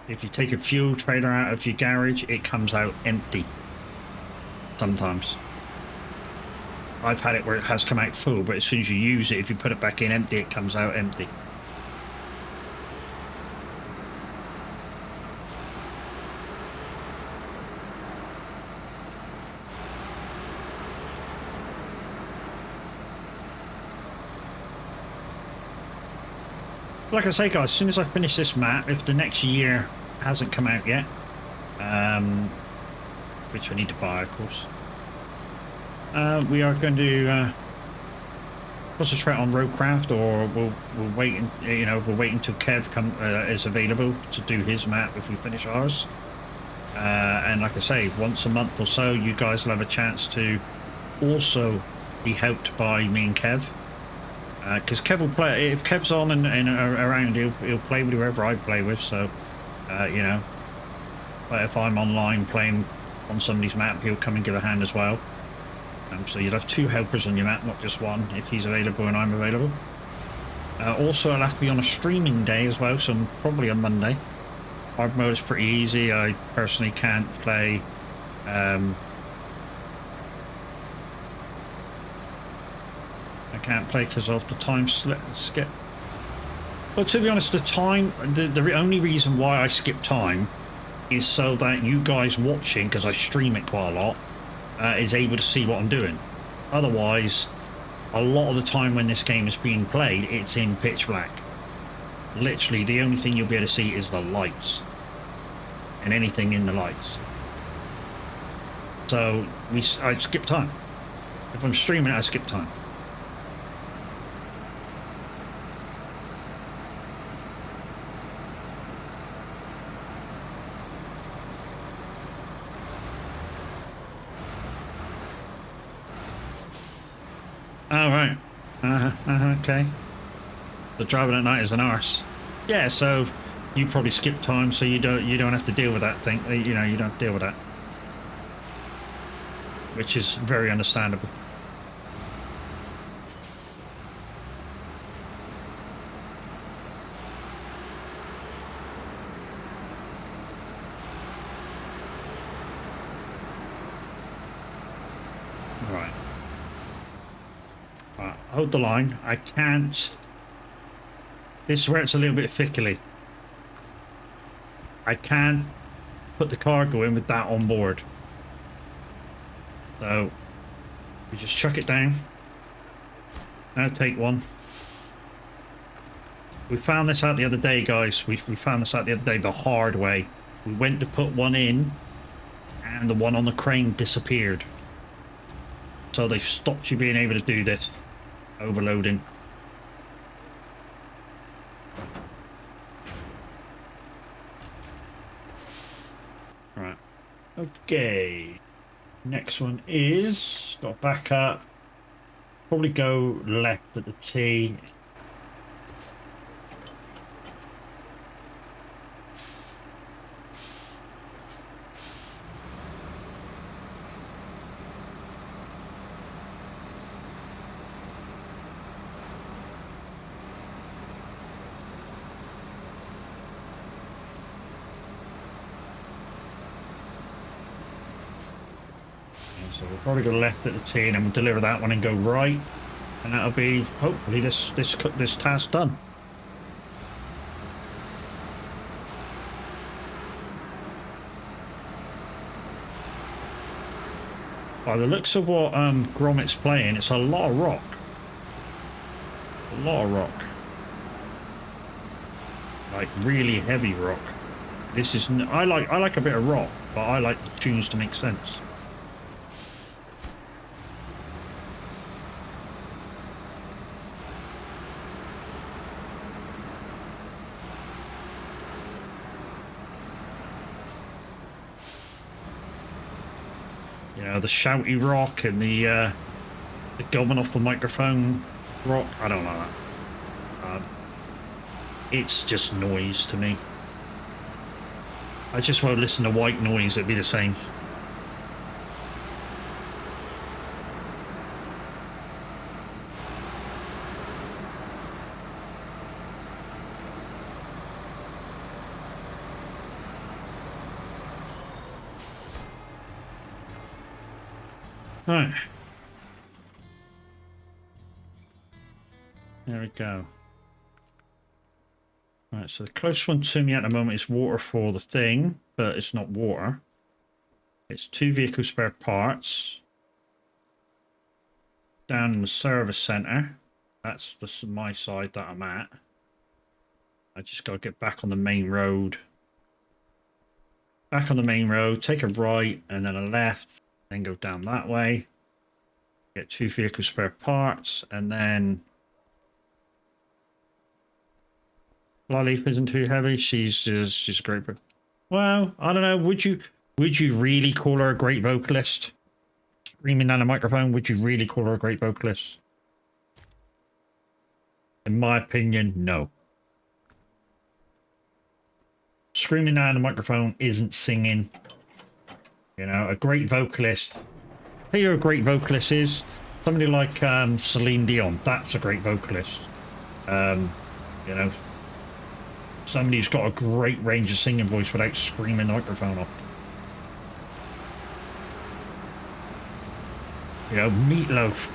If you take a fuel trailer out of your garage, it comes out empty. Sometimes. I've had it where it has come out full, but as soon as you use it, if you put it back in empty, it comes out empty. Like I say, guys, as soon as I finish this map, if the next year hasn't come out yet, which I need to buy, of course, we are going to concentrate on roadcraft, or we'll wait. We'll wait until Kev is available to do his map if we finish ours. And like I say, once a month or so, you guys will have a chance to also be helped by me and Kev. Because Kev will play, if Kev's on and around, he'll play with whoever I play with, so, but if I'm online playing on somebody's map, he'll come and give a hand as well. So you'll have 2 helpers on your map, not just one, if he's available and I'm available. Also, I'll have to be on a streaming day as well, so probably on Monday. Hard mode is pretty easy. I personally can't play I can't play because of the time skip. But to be honest, the only reason why I skip time is so that you guys watching, because I stream it quite a lot, is able to see what I'm doing. Otherwise, a lot of the time when this game is being played, it's in pitch black. Literally, the only thing you'll be able to see is the lights. And anything in the lights. So, I skip time. If I'm streaming it, I skip time. Oh, right. Okay. The driving at night is an arse. Yeah, so you probably skip time, so you don't have to deal with that thing. You don't have to deal with that, which is very understandable. Right. Hold the line. I can't. This is where it's a little bit fickly. I can't put the cargo in with that on board. So we just chuck it down. Now take one. We found this out the other day, guys. We found this out the other day the hard way. We went to put one in and the one on the crane disappeared. So they've stopped you being able to do this. Overloading. Right. Okay. Next one is got back up. Probably go left at the T. So we'll probably go left at the T and then we'll deliver that one and go right, and that'll be hopefully this task done. By the looks of what Gromit's playing, it's a lot of rock. A lot of rock. Like really heavy rock. This is I like a bit of rock, but I like the tunes to make sense. You know, the shouty rock and the going off the microphone rock. I don't know that. It's just noise to me. I just won't listen to white noise. It'd be the same. Right. There we go. Right, so the closest one to me at the moment is water for the thing, but it's not water. It's 2 vehicle spare parts. Down in the service centre. That's my side that I'm at. I just got to get back on the main road. Back on the main road, take a right and then a left. Then go down that way, get 2 vehicle spare parts, and then Flyleaf isn't too heavy. She's a great. Well, I don't know. Would you really call her a great vocalist? Screaming down a microphone. Would you really call her a great vocalist? In my opinion, no. Screaming down a microphone isn't singing. You know, a great vocalist. Who a great vocalist is? Somebody like Celine Dion. That's a great vocalist. You know, somebody who's got a great range of singing voice without screaming the microphone off. You know, Meatloaf.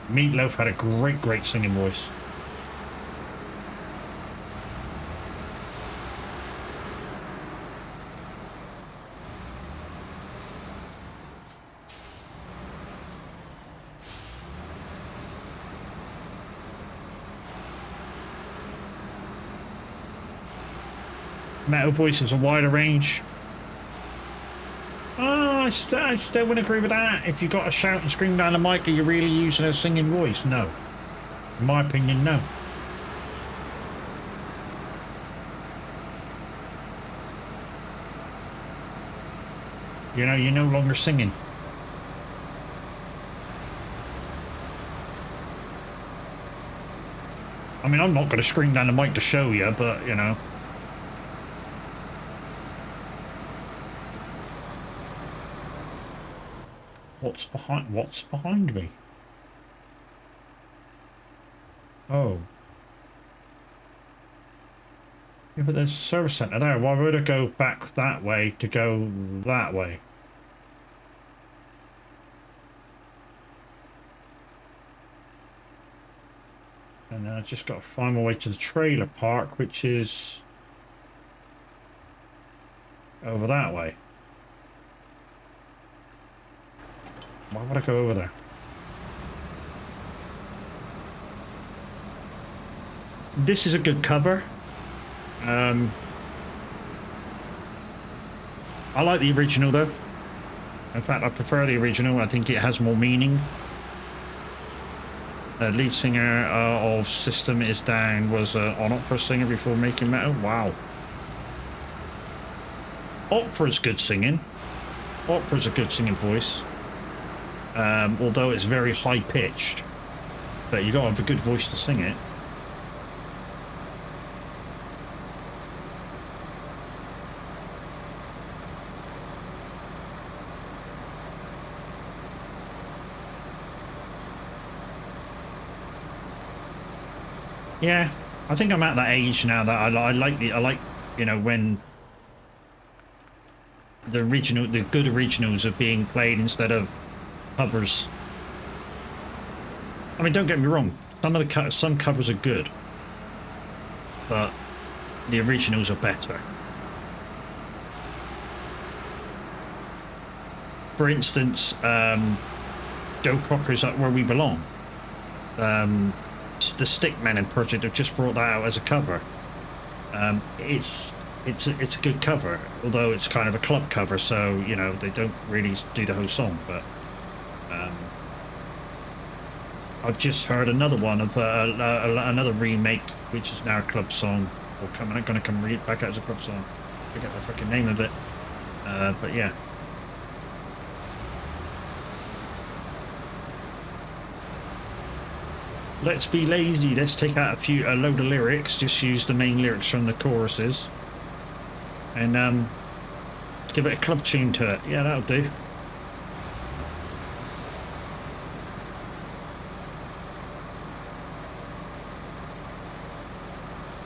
Meatloaf had a great singing voice. Metal voice is a wider range. Oh, I still wouldn't agree with that. If you got to shout and scream down the mic, are you really using a singing voice? No. In my opinion, no. You know, you're no longer singing. I mean, I'm not going to scream down the mic to show you, but, you know. What's behind me? Oh. Yeah, but there's a service centre there. Why would I go back that way to go that way? And then I just got to find my way to the trailer park, which is over that way. Why would I go over there? This is a good cover. I like the original though. In fact, I prefer the original. I think it has more meaning. The lead singer of System Is Down was an opera singer before making metal. Wow. Opera's good singing. Opera's a good singing voice. Although it's very high pitched, but you got to have a good voice to sing it. Yeah, I think I'm at that age now that I like, you know, when the good originals are being played instead of covers. I mean, don't get me wrong. Some covers are good, but the originals are better. For instance, Joe Cocker's "Up Where We Belong." The Stickman Project have just brought that out as a cover. It's a good cover, although it's kind of a club cover, so you know they don't really do the whole song. But I've just heard another one of another remake, which is now a club song, or going to come back out as a club song. I forget the fucking name of it, but yeah. Let's be lazy. Let's take out a load of lyrics. Just use the main lyrics from the choruses, and give it a club tune to it. Yeah, that'll do.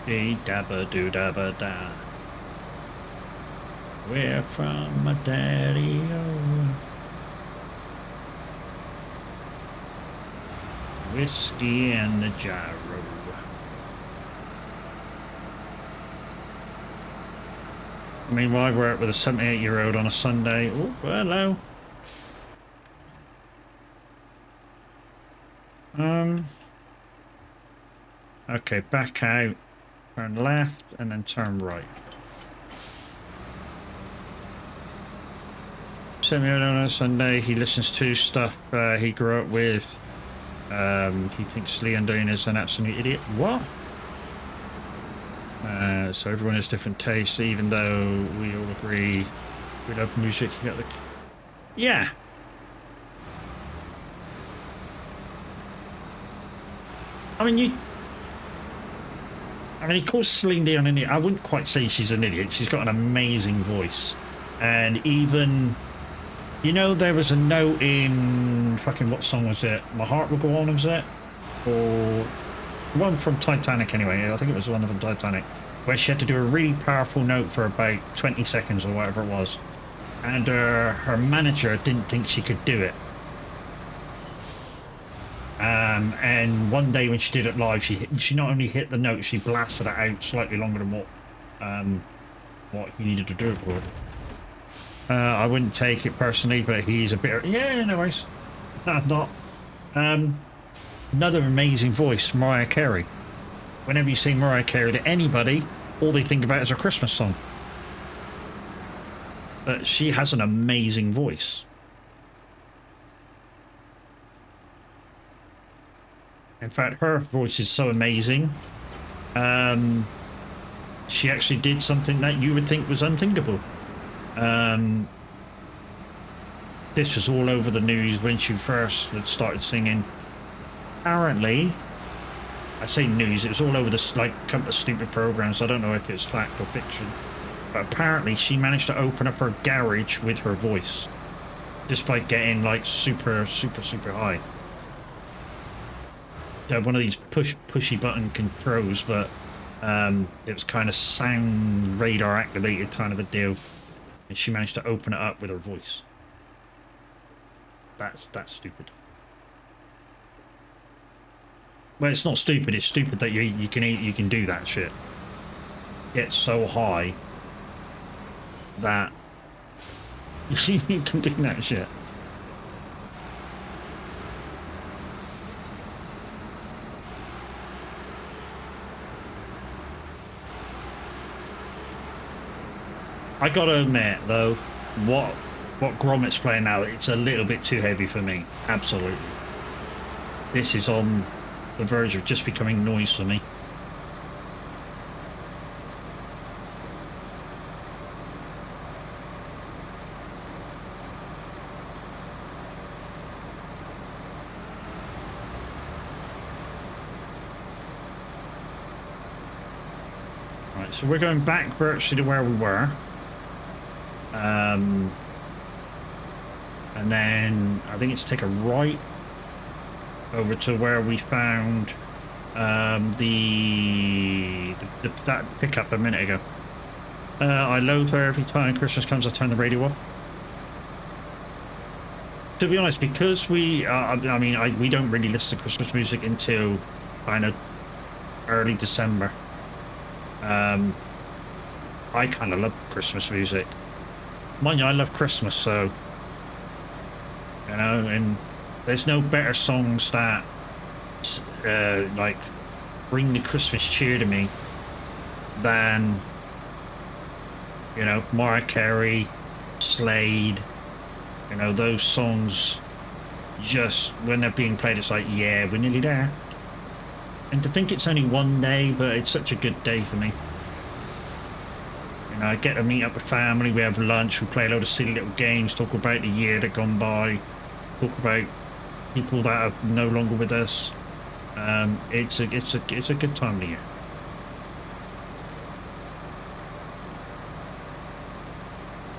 Dee dabba doo dabba da. Where from my daddy? Oh. Whiskey and the gyro. Meanwhile, we're out with a 78-year-old on a Sunday. Oh, hello. Okay, back out, turn left, and then turn right. 78-year-old on a Sunday. He listens to stuff he grew up with. He thinks Leon Dean is an absolute idiot. What? So everyone has different tastes, even though we all agree we love music. You got the... Yeah. I mean, he calls Celine Dion an idiot. I wouldn't quite say she's an idiot. She's got an amazing voice. And even, you know, there was a note in fucking, what song was it? My Heart Will Go On, was it? Or one from Titanic anyway. I think it was the one from Titanic, where she had to do a really powerful note for about 20 seconds or whatever it was. And her manager didn't think she could do it. And one day when she did it live, she not only hit the note, she blasted it out slightly longer than what he needed to do it for. I wouldn't take it personally, but he's a bit... Yeah, no worries. No, I'm not. Another amazing voice, Mariah Carey. Whenever you see Mariah Carey to anybody, all they think about is a Christmas song. But she has an amazing voice. In fact, her voice is so amazing. She actually did something that you would think was unthinkable. This was all over the news when she first started singing. Apparently, I say news, it was all over this, like, a couple of stupid programs. I don't know if it's fact or fiction. But apparently she managed to open up her garage with her voice. Just by getting, like, super high. One of these pushy button controls, but it was kind of sound radar activated kind of a deal, and she managed to open it up with her voice. That's stupid. Well, it's not stupid. It's stupid that you can do that shit. Get so high that you can do that shit. I gotta admit, though, what Gromit's playing now, it's a little bit too heavy for me. Absolutely. This is on the verge of just becoming noise for me. Right, so we're going back virtually to where we were. And then I think it's take a right over to where we found that pickup a minute ago. I loathe her every time Christmas comes. I turn the radio off. To be honest, because we don't really listen to Christmas music until kind of early December. I kind of love Christmas music. Mind you, I love Christmas, so, you know, and there's no better songs that, like, bring the Christmas cheer to me than, you know, Mariah Carey, Slade, you know, those songs, just, when they're being played, it's like, yeah, we're nearly there. And to think it's only one day, but it's such a good day for me. You know, I get to meet up with family, we have lunch, we play a load of silly little games, talk about the year that gone by, talk about people that are no longer with us. It's a good time of the year.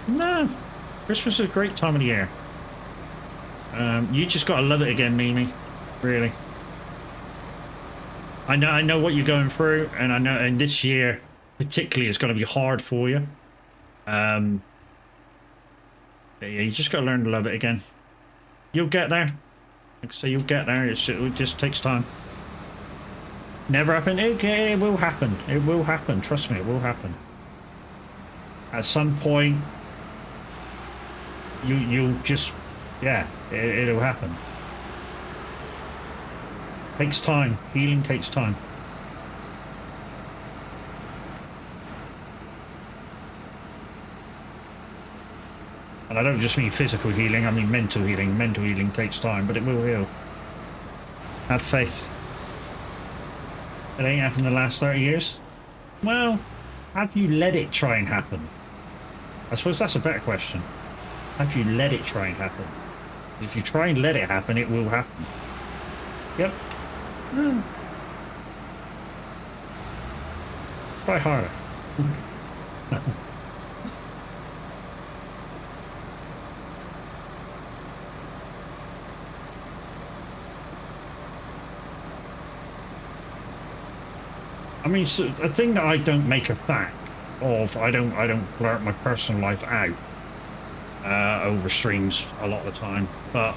No, Christmas is a great time of the year. You just gotta love it again, Mimi. Really. I know what you're going through, and I know, and this year particularly it's going to be hard for you. Yeah, you just got to learn to love it again. You'll get there. Like I say, you'll get there. It just takes time. Never happened. Okay, it will happen. It will happen. Trust me, it will happen. At some point, you'll just, yeah, it'll happen. Takes time. Healing takes time. And I don't just mean physical healing, I mean mental healing. Mental healing takes time, but it will heal. Have faith. It ain't happened in the last 30 years. Well, have you let it try and happen? I suppose that's a better question. Have you let it try and happen? If you try and let it happen, it will happen. Yep. Hmm. Try harder. I mean, so a thing that I don't make a fact of, I don't blurt my personal life out over streams a lot of the time, but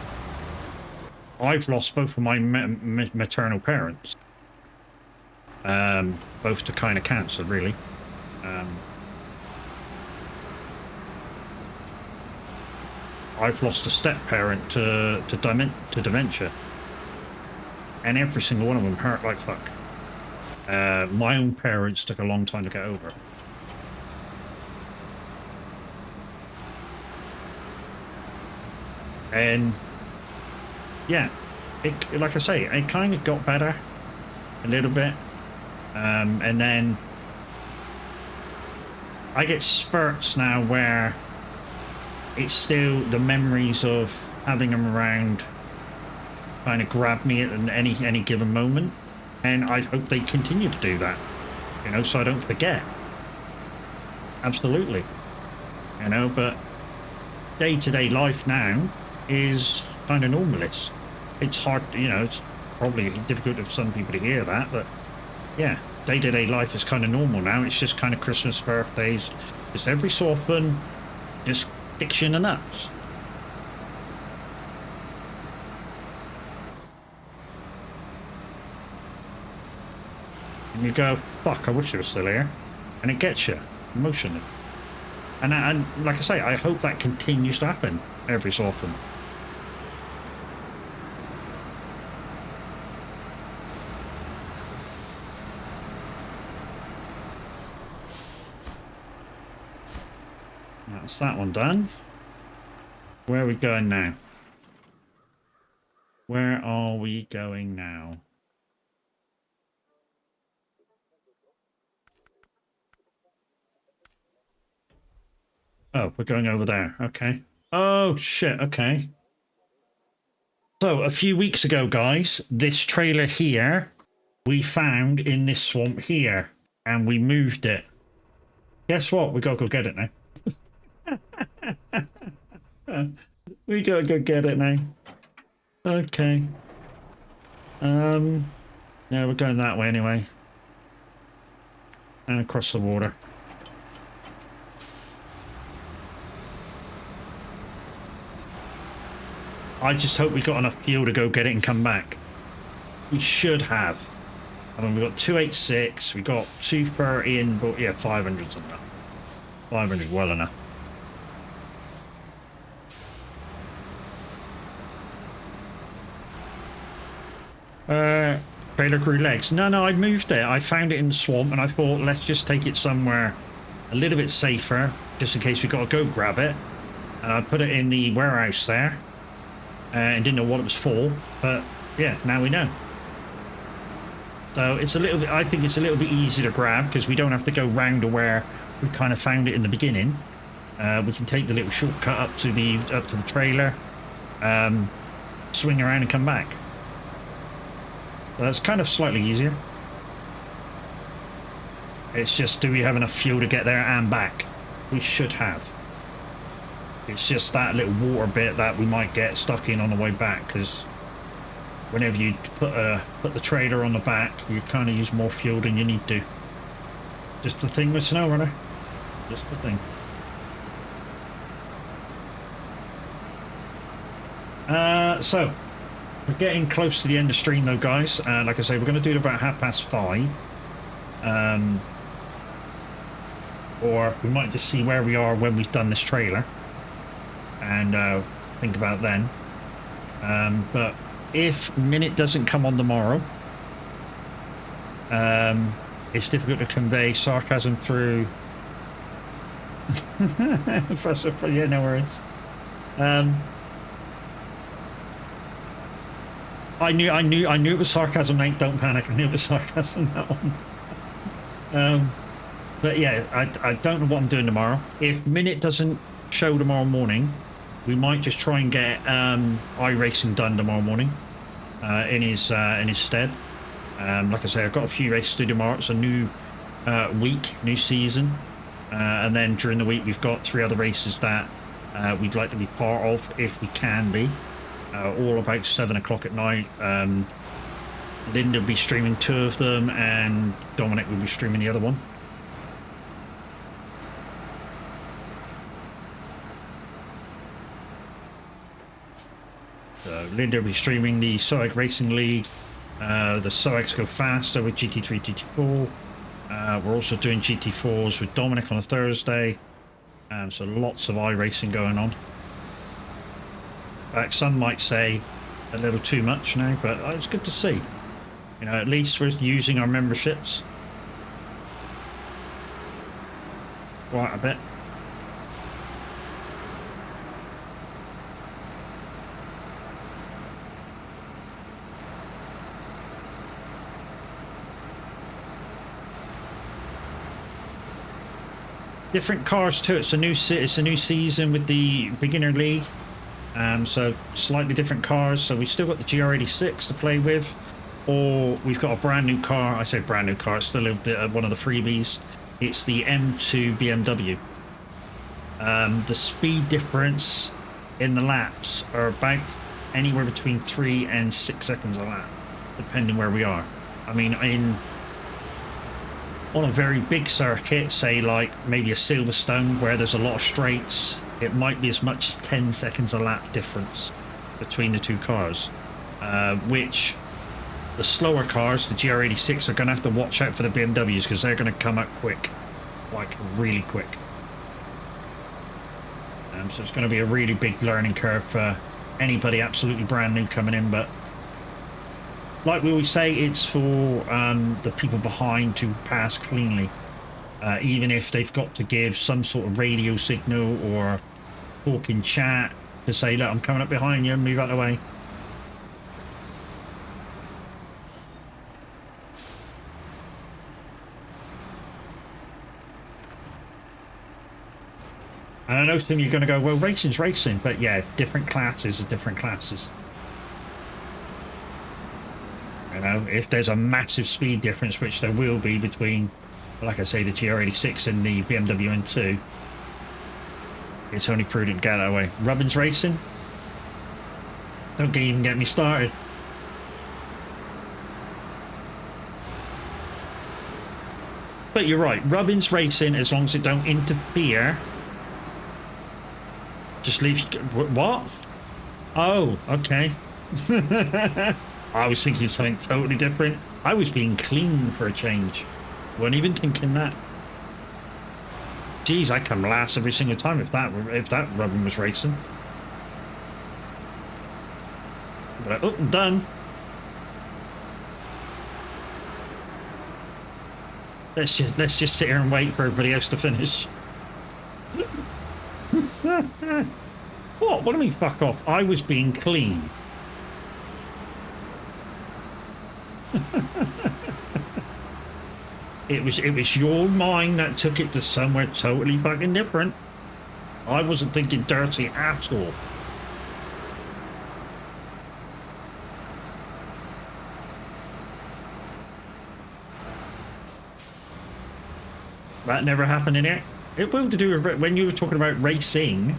I've lost both of my maternal parents, both to kind of cancer, really. I've lost a step parent to dementia, and every single one of them hurt like fuck. My own parents took a long time to get over. And yeah, like I say, it kind of got better a little bit. And then I get spurts now where it's still the memories of having them around kind of grab me at any given moment. And I hope they continue to do that, you know, so I don't forget. Absolutely. You know, but day-to-day life now is kind of normalist. It's hard, you know, it's probably difficult for some people to hear that, but yeah, day-to-day life is kind of normal now. It's just kind of Christmas, birthdays, just every so often, just kicks you in the nuts. And you go, fuck, I wish it was still here. And it gets you emotionally. And like I say, I hope that continues to happen every so often. That's that one done. Where are we going now? Where are we going now? Oh, we're going over there. Okay. Oh, shit. Okay. So, a few weeks ago, guys, this trailer here, we found in this swamp here, and we moved it. Guess what? We gotta go get it now. We gotta go get it now. Okay. Yeah, we're going that way anyway. And across the water. I just hope we got enough fuel to go get it and come back. We should have. I mean, we got 286, we got 230 in, but yeah, 500's enough. 500 well enough. Trailer crew legs. No, I moved it. I found it in the swamp and I thought, let's just take it somewhere a little bit safer, just in case we got to go grab it. And I put it in the warehouse there. And didn't know what it was for, but yeah, now we know. So it's a little bit, I think it's a little bit easier to grab because we don't have to go round to where we kind of found it in the beginning. We can take the little shortcut up to the trailer, swing around and come back. So that's kind of slightly easier. It's just, do we have enough fuel to get there and back? We should have. It's just that little water bit that we might get stuck in on the way back, because whenever you put the trailer on the back, you kind of use more fuel than you need to. Just the thing with SnowRunner. Just the thing. So we're getting close to the end of stream though, guys. Like I say, we're going to do it about 5:30. Or we might just see where we are when we've done this trailer and think about then. But if Minute doesn't come on tomorrow, it's difficult to convey sarcasm through. Yeah, no worries. I knew it was sarcasm, mate. Don't panic. I knew it was sarcasm, that one. But yeah, I don't know what I'm doing tomorrow. If Minute doesn't show tomorrow morning, we might just try and get iRacing done tomorrow morning in his stead. Like I say, I've got a few races to do tomorrow. It's a new week, new season, and then during the week we've got 3 other races that we'd like to be part of if we can be. All about 7 o'clock at night. Linda will be streaming 2 of them, and Dominic will be streaming the other one. Linda will be streaming the SOAG Racing League, the SOAGs Go Faster with GT3, GT4. We're also doing GT4s with Dominic on a Thursday, so lots of iRacing going on. In fact, some might say a little too much now, but it's good to see. You know, at least we're using our memberships quite a bit. Different cars too. It's a new season with the beginner league, so slightly different cars. So we've still got the GR86 to play with, or we've got a brand new car. I say brand new car. It's still one of the freebies. It's the M2 BMW. The speed difference in the laps are about anywhere between 3 and 6 seconds a lap, depending where we are. I mean, on a very big circuit, say like maybe a Silverstone where there's a lot of straights, it might be as much as 10 seconds a lap difference between the 2 cars, which the slower cars, the GR86, are going to have to watch out for the BMWs because they're going to come up quick, like really quick. So it's going to be a really big learning curve for anybody absolutely brand new coming in, but like we always say, it's for the people behind to pass cleanly, even if they've got to give some sort of radio signal or talk in chat to say, look, I'm coming up behind you, move out of the way. And I know some of you are going to go, well, racing's racing, but yeah, different classes are different classes. You know, if there's a massive speed difference, which there will be between, like I say, the GR86 and the BMW M2, it's only prudent to get that way. Robbins Racing? Don't even get me started. But you're right, Robbins Racing, as long as it don't interfere, just leave. What? Oh, okay. I was thinking something totally different. I was being clean for a change. Weren't even thinking that. Geez, I come last every single time if that Robin was racing. But oh, I'm done. Let's just sit here and wait for everybody else to finish. What? What do you mean fuck off? I was being clean. It was your mind that took it to somewhere totally fucking different. I wasn't thinking dirty at all. That never happened in here. It will to do with when you were talking about racing,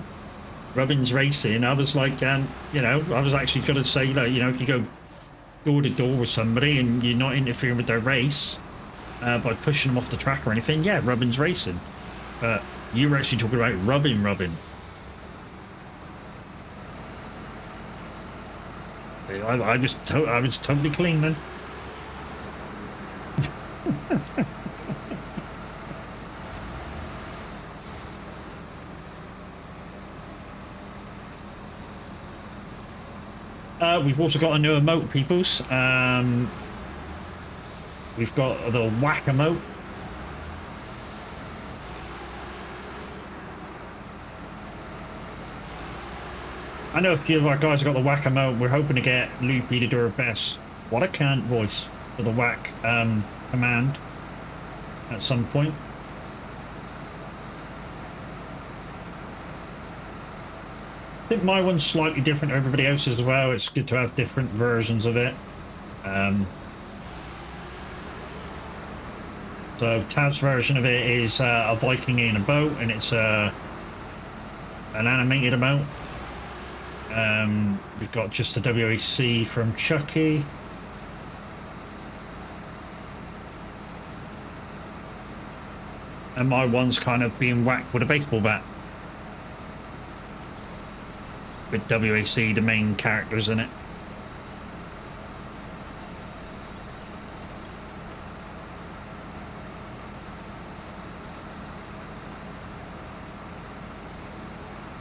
Robbins Racing. I was like, you know, I was actually going to say, you know, if you go door to door with somebody and you're not interfering with their race by pushing them off the track or anything, yeah, Robbins Racing. But you were actually talking about Robin. I was totally clean then. We've also got a new emote, peoples. We've got the whack emote. I know a few of our guys have got the whack emote. We're hoping to get Loopy to do her best. What a cant voice for the whack command at some point. think my one's slightly different to everybody else's as well. It's good to have different versions of it. So Tav's version of it is a Viking in a boat, and it's an animated amount. We've got just the WAC from Chucky. And my one's kind of being whacked with a baseball bat. With WAC, the main characters in it.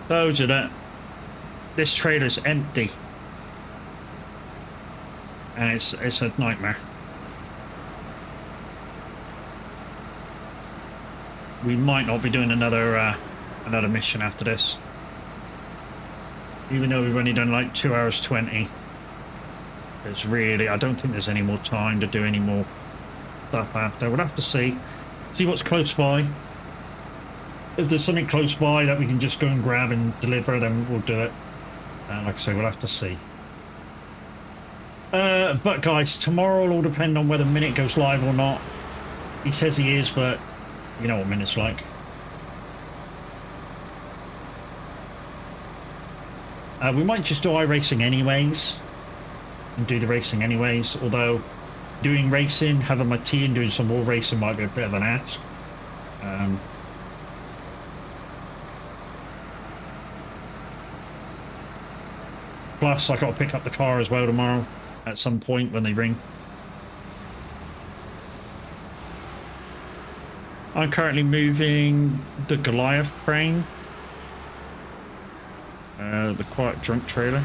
Told you that this trailer's empty. And it's a nightmare. We might not be doing another mission after this. Even though we've only done like 2 hours 20. It's really, I don't think there's any more time to do any more stuff after. We'll have to see what's close by. If there's something close by that we can just go and grab and deliver, then we'll do it. Like I say, we'll have to see. But guys, tomorrow will all depend on whether Minute goes live or not. He says he is, but you know what Minute's like. We might just do iRacing anyways. And do the racing anyways. Although, doing racing, having my tea and doing some more racing might be a bit of an ask. Plus, I got to pick up the car as well tomorrow. At some point when they ring. I'm currently moving the Goliath crane. The Quiet Drunk trailer.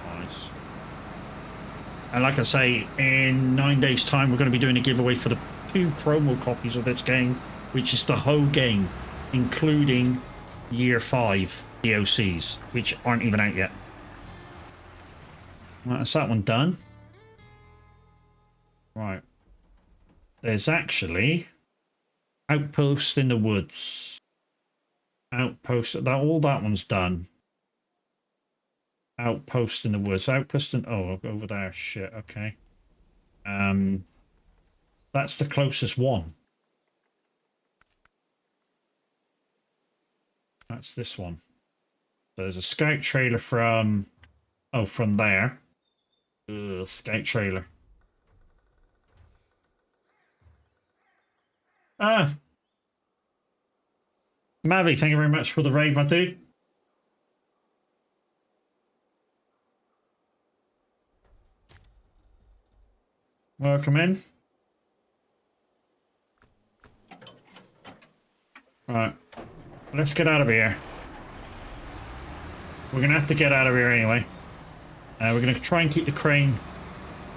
Nice. And like I say, in 9 days' time, we're going to be doing a giveaway for the 2 promo copies of this game, which is the whole game, including Year 5 DLCs, which aren't even out yet. Right, that's that one done. Right. There's actually Outpost in the Woods. Outpost, all that one's done. Outpost in the Woods. Outpost in, oh, over there. Shit, okay. That's the closest one. That's this one. There's a scout trailer from, oh, from there. Ugh, scout trailer. Ah. Mavi, thank you very much for the raid, my dude. Welcome in. Right. Let's get out of here. We're going to have to get out of here anyway. We're going to try and keep the crane.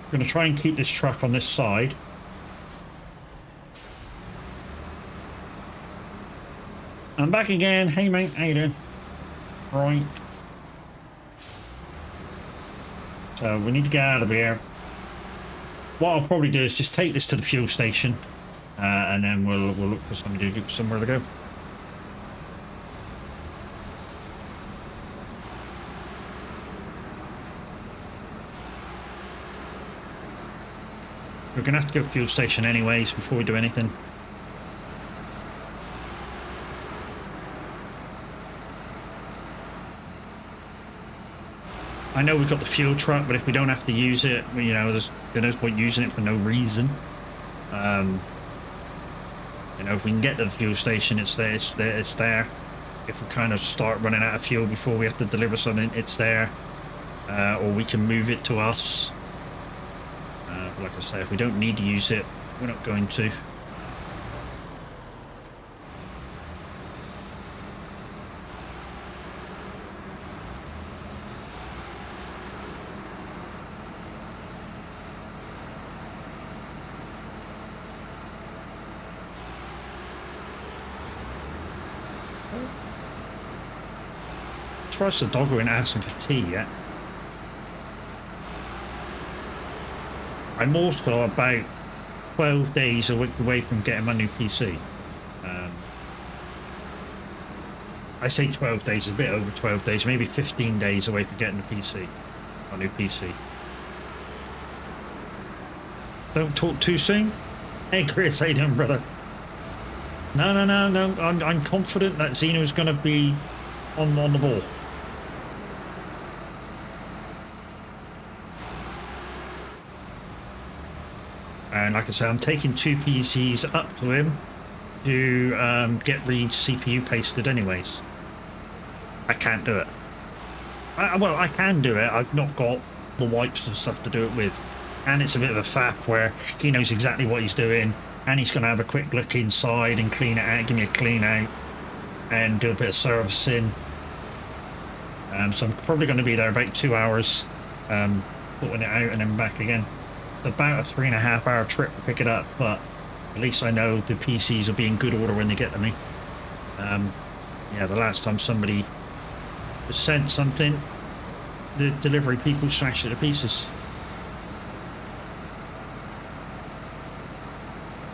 We're going to try and keep this truck on this side. I'm back again. Hey mate, how you doing? Right. So we need to get out of here. What I'll probably do is just take this to the fuel station, and then we'll look for somewhere to go. We're gonna have to go to the fuel station anyways before we do anything. I know we've got the fuel truck, but if we don't have to use it, you know, there's no point using it for no reason. You know, if we can get to the fuel station, it's there. If we kind of start running out of fuel before we have to deliver something, it's there. Or we can move it to us. Like I say, if we don't need to use it, we're not going to. As far as the dog ain't asking for tea yet. I'm also about 12 days away from getting my new PC. I say 12 days, a bit over 12 days, maybe 15 days away from getting the PC, a new PC. Don't talk too soon. Hey Chris, how you doing, brother? No. I'm confident that Xeno's going to be on the ball. And like I say, I'm taking 2 PCs up to him to get the CPU pasted anyways. I can't do it. Well, I can do it. I've not got the wipes and stuff to do it with. And it's a bit of a faff where he knows exactly what he's doing. And he's going to have a quick look inside and clean it out, give me a clean out. And do a bit of servicing. So I'm probably going to be there about 2 hours. Putting it out and then back again. It's about a 3.5 hour trip to pick it up. But at least I know the PCs will be in good order when they get to me. Yeah, the last time somebody sent something, the delivery people smashed it to pieces.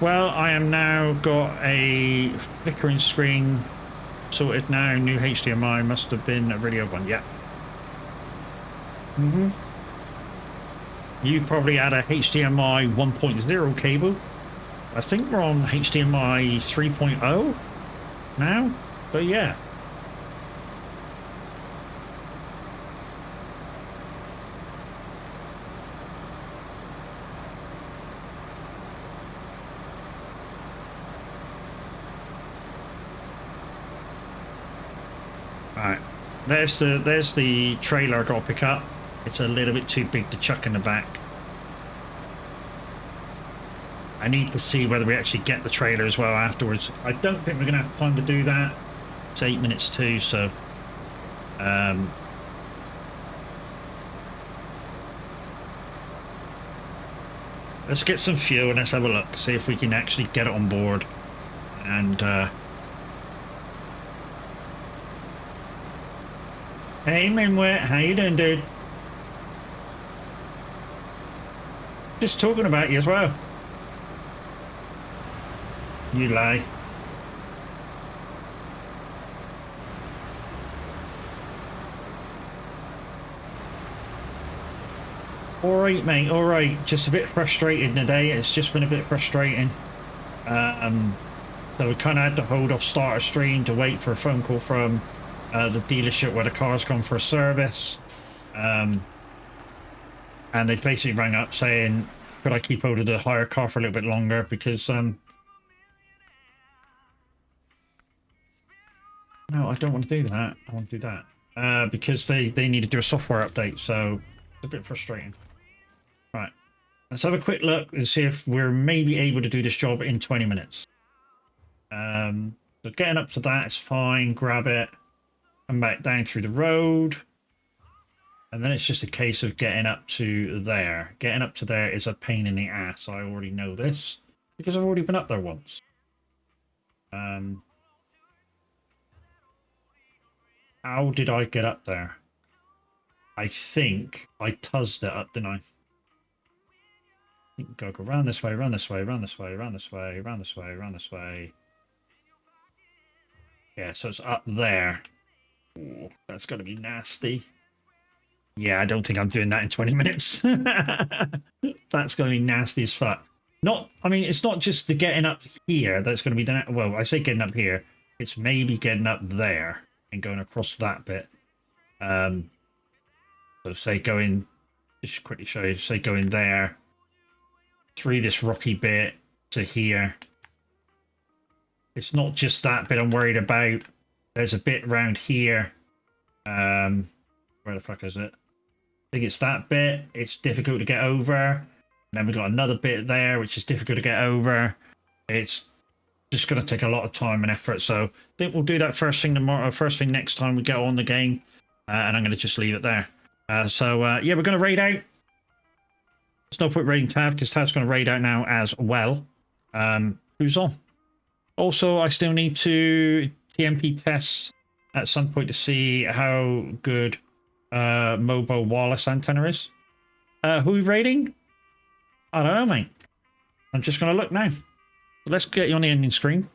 Well, I am now got a flickering screen sorted now. New HDMI must have been a really old one. Yeah. You probably had a HDMI 1.0 cable. I think we're on HDMI 3.0 now. But yeah. Right, there's the trailer I got to pick up. It's a little bit too big to chuck in the back. I need to see whether we actually get the trailer as well afterwards. I don't think we're going to have time to do that. It's 8 minutes too, so let's get some fuel and let's have a look, see if we can actually get it on board. And hey Minwit, how you doing, dude? Just talking about you as well. You lie. Alright mate, alright. Just a bit frustrated today. It's just been a bit frustrating. So we kind of had to hold off start a stream to wait for a phone call from the dealership where the car's gone for a service. And they basically rang up saying, could I keep hold of the hire car for a little bit longer, because no, I don't want to do that. I want to do that because they need to do a software update, so it's a bit frustrating. Right, let's have a quick look and see if we're maybe able to do this job in 20 minutes. So getting up to that is fine. Grab it, come back down through the road, and then it's just a case of getting up to there. Getting up to there is a pain in the ass. I already know this because I've already been up there once. How did I get up there? I think I tuzzed it up, didn't I? Go around this way, around this way, around this way, around this way, around this way, around this way. Yeah, so it's up there. Ooh, that's going to be nasty. Yeah, I don't think I'm doing that in 20 minutes. That's going to be nasty as fuck. Not, I mean, it's not just the getting up here that's going to be, well, I say getting up here. It's maybe getting up there and going across that bit. So say going, just quickly show you, say going there, through this rocky bit to here. It's not just that bit I'm worried about. There's a bit around here. Where the fuck is it? I think it's that bit. It's difficult to get over. And then we've got another bit there, which is difficult to get over. It's just going to take a lot of time and effort. So I think we'll do that first thing tomorrow, first thing next time we get on the game. And I'm going to just leave it there. Yeah, we're going to raid out. There's no point raiding Tav, because Tav's going to raid out now as well. Who's on? Also, I still need to TMP test at some point to see how good mobile wireless antenna is. Who are we raiding? I don't know, mate. I'm just going to look now. Let's get you on the ending screen.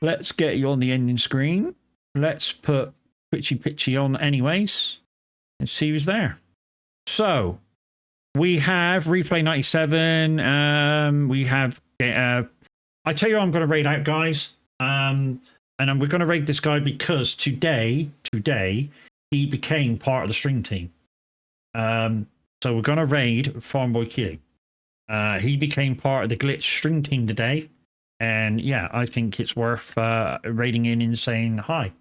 let's get you on the ending screen. Let's put Pitchy on anyways and see who's there. So we have Replay 97. We have, I tell you, I'm going to raid out, guys. And we're going to raid this guy because today, he became part of the stream team. So we're going to raid Farmboy Q. He became part of the Glitch stream team today. And yeah, I think it's worth raiding in and saying hi.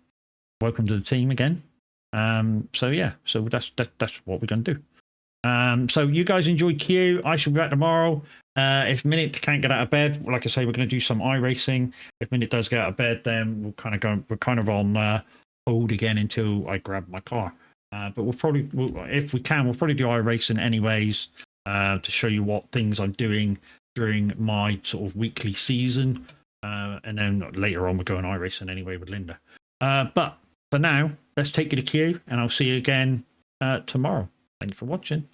Welcome to the team again. So yeah, so that's what we're going to do. So you guys enjoy Q. I shall be back tomorrow. If Minute can't get out of bed, like I say, we're going to do some iRacing. If Minute does get out of bed, then we'll kind of go. We're kind of on hold again until I grab my car. But we'll probably, if we can, we'll probably do iRacing anyways to show you what things I'm doing during my sort of weekly season. And then later on, we're going iRacing anyway with Linda. But for now, let's take you to Q, and I'll see you again tomorrow. Thank you for watching.